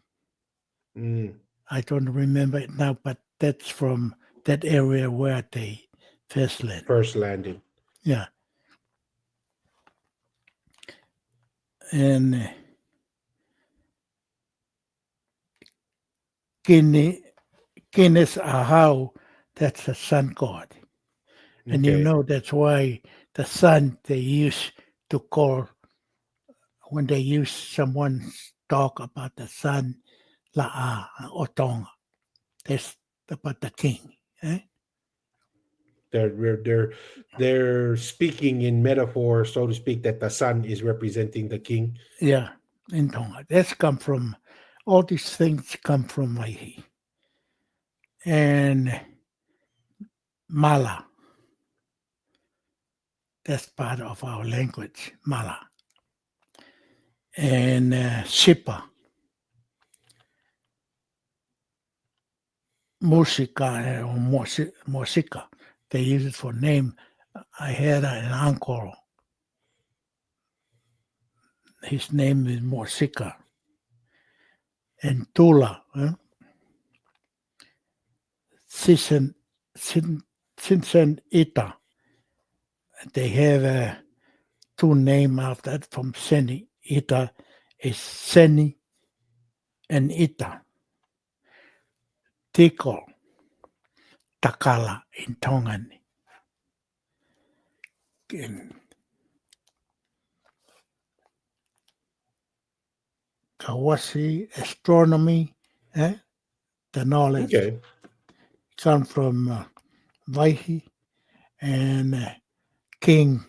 Mm. I don't remember it now, but that's from that area where they first landed. First landing. Yeah. And Guinness Ahau, that's the sun god. And you Okay. know that's why the sun they used to call, when they use someone's talk about the sun, La'a or Tonga. That's about the king. They're speaking in metaphor, so to speak, that the sun is representing the king. Yeah, in Tonga. That's come from, all these things come from Waihi. And Mala, that's part of our language, Mala. And Sipa, Musica or Musica, they use it for name. I had an uncle, his name is Musica. And Taula, Sinsen Ita. They have two names after that from Seni. Ita is Seni, and Ita, Tiko, Takala in Tongan, and Kawasi astronomy, the knowledge Okay. come from Waihi and King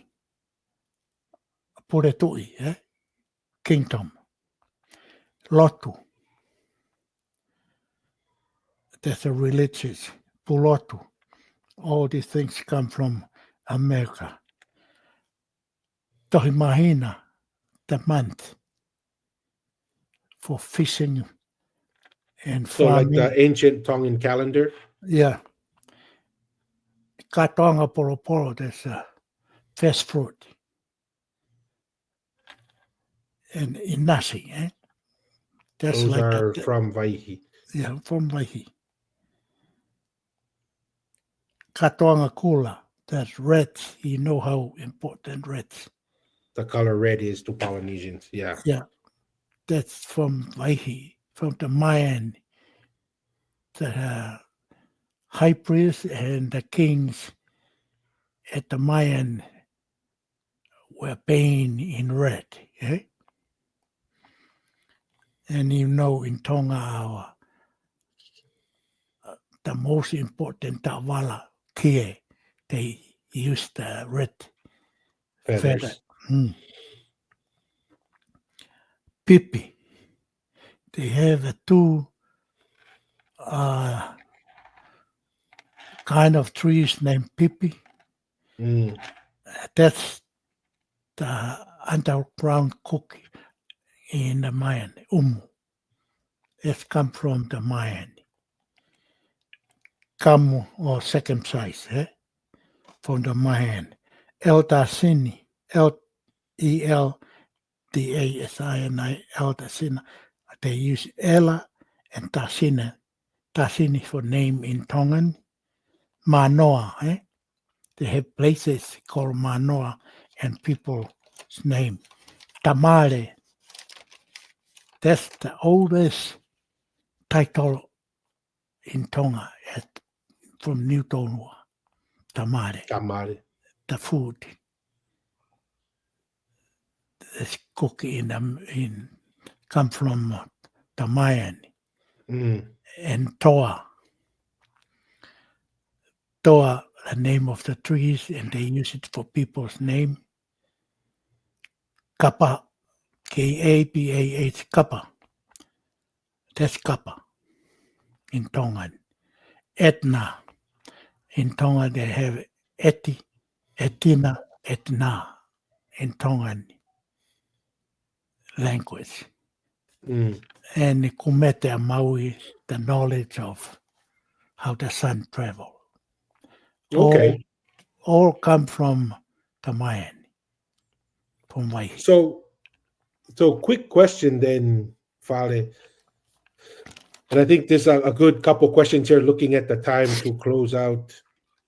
Pulotu, kingdom. Lotu, that's a religious. Pulotu, all these things come from America. Tohimahina, the month for fishing and So like farming. the ancient Tongan calendar. Yeah. Katonga poroporo, that's a fast fruit. And inasi, that's Those like are the from Vahiy, from Waihi. Katonga kula, that's reds. You know how important reds. the color red is to Polynesians. Yeah. Yeah, that's from Waihi, from the Mayan. The high priest and the kings at the Mayan were painted in red. And in Tonga, the most important Taula kia, they use the red feather. Feathers. Pipi, they have two kind of trees named pipi. That's the underground cookie in the Mayan, It's come from the Mayan. Kamu or circumcised, from the Mayan. El Dasini, Eldasini, El Dasina. They use Ella and Dasina. Dasini for name in Tongan. Manoa, They have places called Manoa and people's name. Tamale, that's the oldest title in Tonga from New Tonga. Tamale, Tamale. the food is cooked come from the Mayan. And Toa, the name of the trees, and they use it for people's name. Kappa, Kapah, Kappa. That's Kappa in Tongan. Etna, in Tonga they have Eti, Etina, Etna in Tongan language. And Kumete Maui, the knowledge of how the sun travels. Okay. All come from the Mayan, from Waihi. So quick question then, Fale. And I think there's a good couple questions here looking at the time to close out.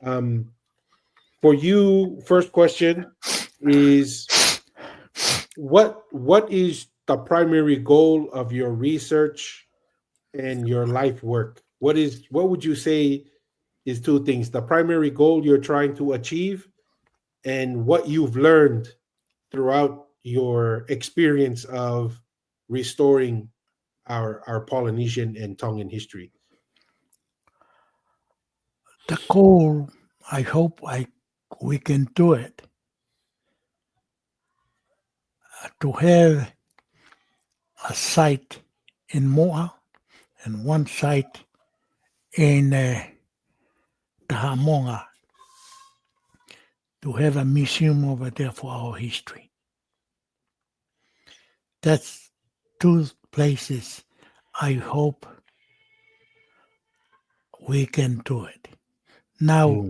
For you, first question is what is the primary goal of your research and your life work? What would you say is two things? The primary goal you're trying to achieve and what you've learned throughout your experience of restoring our Polynesian and Tongan history. The goal, I hope we can do it, to have a site in Moa and one site in Tahamonga, to have a museum over there for our history. That's two places I hope we can do it. Now,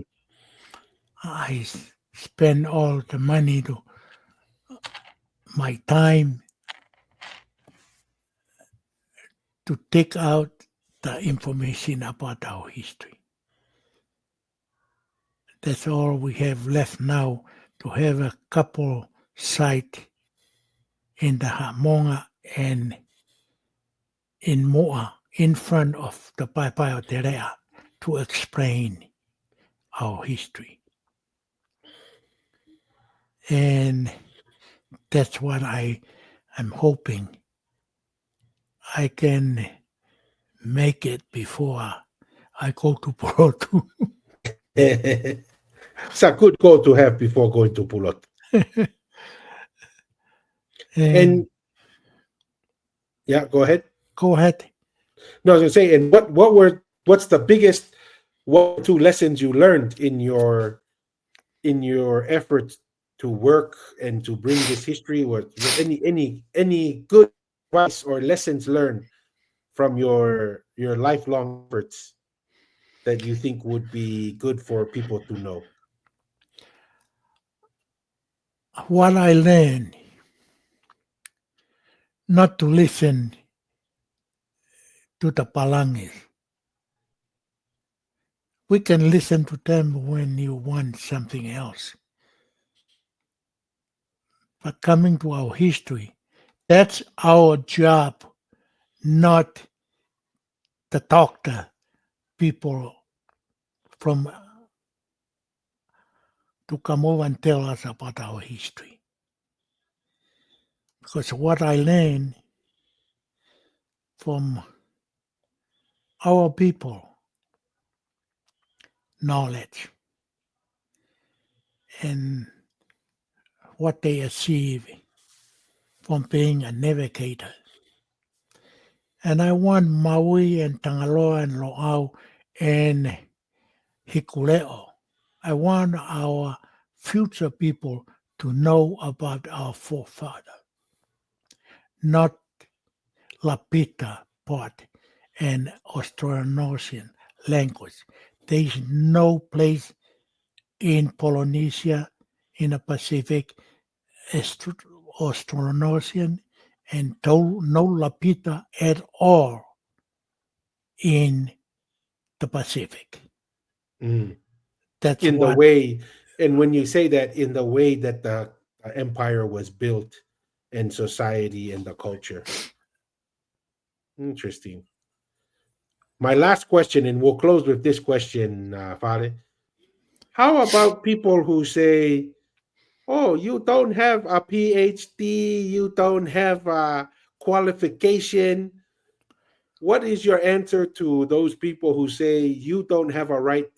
I spend all the money my time to take out the information about our history. That's all we have left now, to have a couple sites in the Hamonga and in Moa in front of the Paipao to explain our history. And that's what I'm hoping I can make it before I go to Pulotu. It's a good goal to have before going to Pulotu. And And yeah, go ahead. go ahead. No, I was gonna say, and what's the biggest one or two lessons you learned in your efforts to work and to bring this history? What any good advice or lessons learned from your lifelong efforts that you think would be good for people to know? What I learned not to listen to the Palangis. We can listen to them when you want something else. But coming to our history, that's our job, not to talk to people from to come over and tell us about our history. Because what I learned from our people, knowledge, and what they achieve from being a navigator. And I want Maui and Tangaloa and Loau and Hikuleo. I want our future people to know about our forefather, not Lapita part and Austronesian language. There is no place in Polynesia, in the Pacific, Austronesian, and no Lapita at all in the Pacific. Mm. That's In the what way, and when you say that, in the way that the empire was built and society and the culture. Interesting. My last question, and we'll close with this question, Fale. How about people who say, "Oh, you don't have a PhD, you don't have a qualification"? What is your answer to those people who say you don't have a right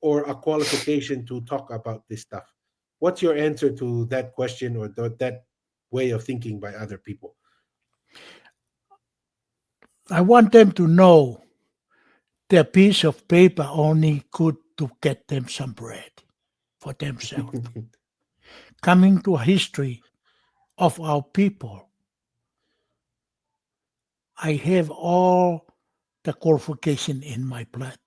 or a qualification to talk about this stuff? What's your answer to that question or that way of thinking by other people? I want them to know their piece of paper only good to get them some bread for themselves. Coming to a history of our people, I have all the qualification in my blood.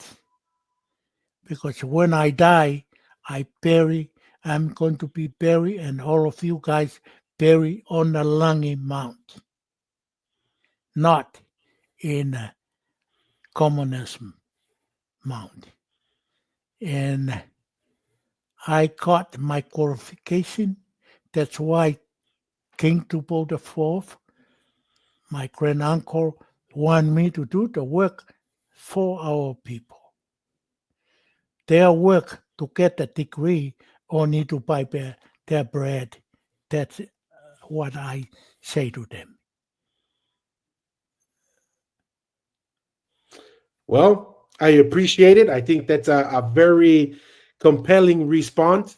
Because when I die, I'm going to be buried, and all of you guys buried on the Langi Mount, not in a communism mound. And I got my qualification. That's why King Tupou the Fourth, my granduncle, wanted me to do the work for our people. Their work to get a degree or need to buy their bread. That's what I say to them. Well, I appreciate it. I think that's a very compelling response.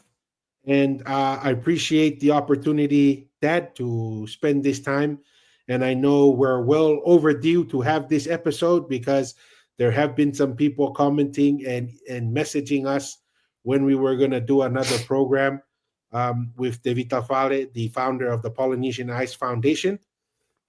And I appreciate the opportunity, Dad, to spend this time. And I know we're well overdue to have this episode because there have been some people commenting and messaging us when we were going to do another program with Tevita Fale, the founder of the Polynesian Ice Foundation.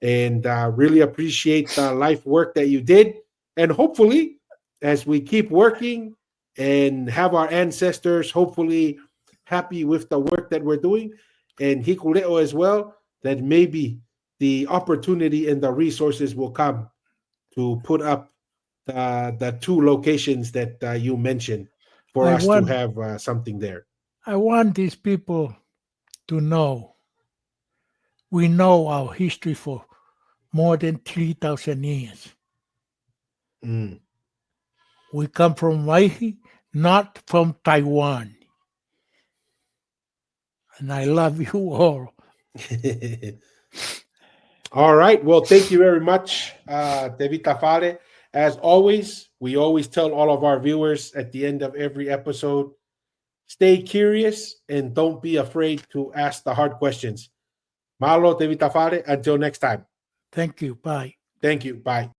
And really appreciate the life work that you did. And hopefully, as we keep working and have our ancestors hopefully happy with the work that we're doing, and Hikuleo as well, that maybe the opportunity and the resources will come to put up the two locations that you mentioned for I us to want have something there. I want these people to know we know our history for more than 3,000 years. Mm. We come from Waihi, not from Taiwan. And I love you all. All right. Well, thank you very much, Tevita Fale. As always, we always tell all of our viewers at the end of every episode, stay curious and don't be afraid to ask the hard questions. Mahalo, Tevita Fale. Until next time. Thank you. Bye. Thank you. Bye.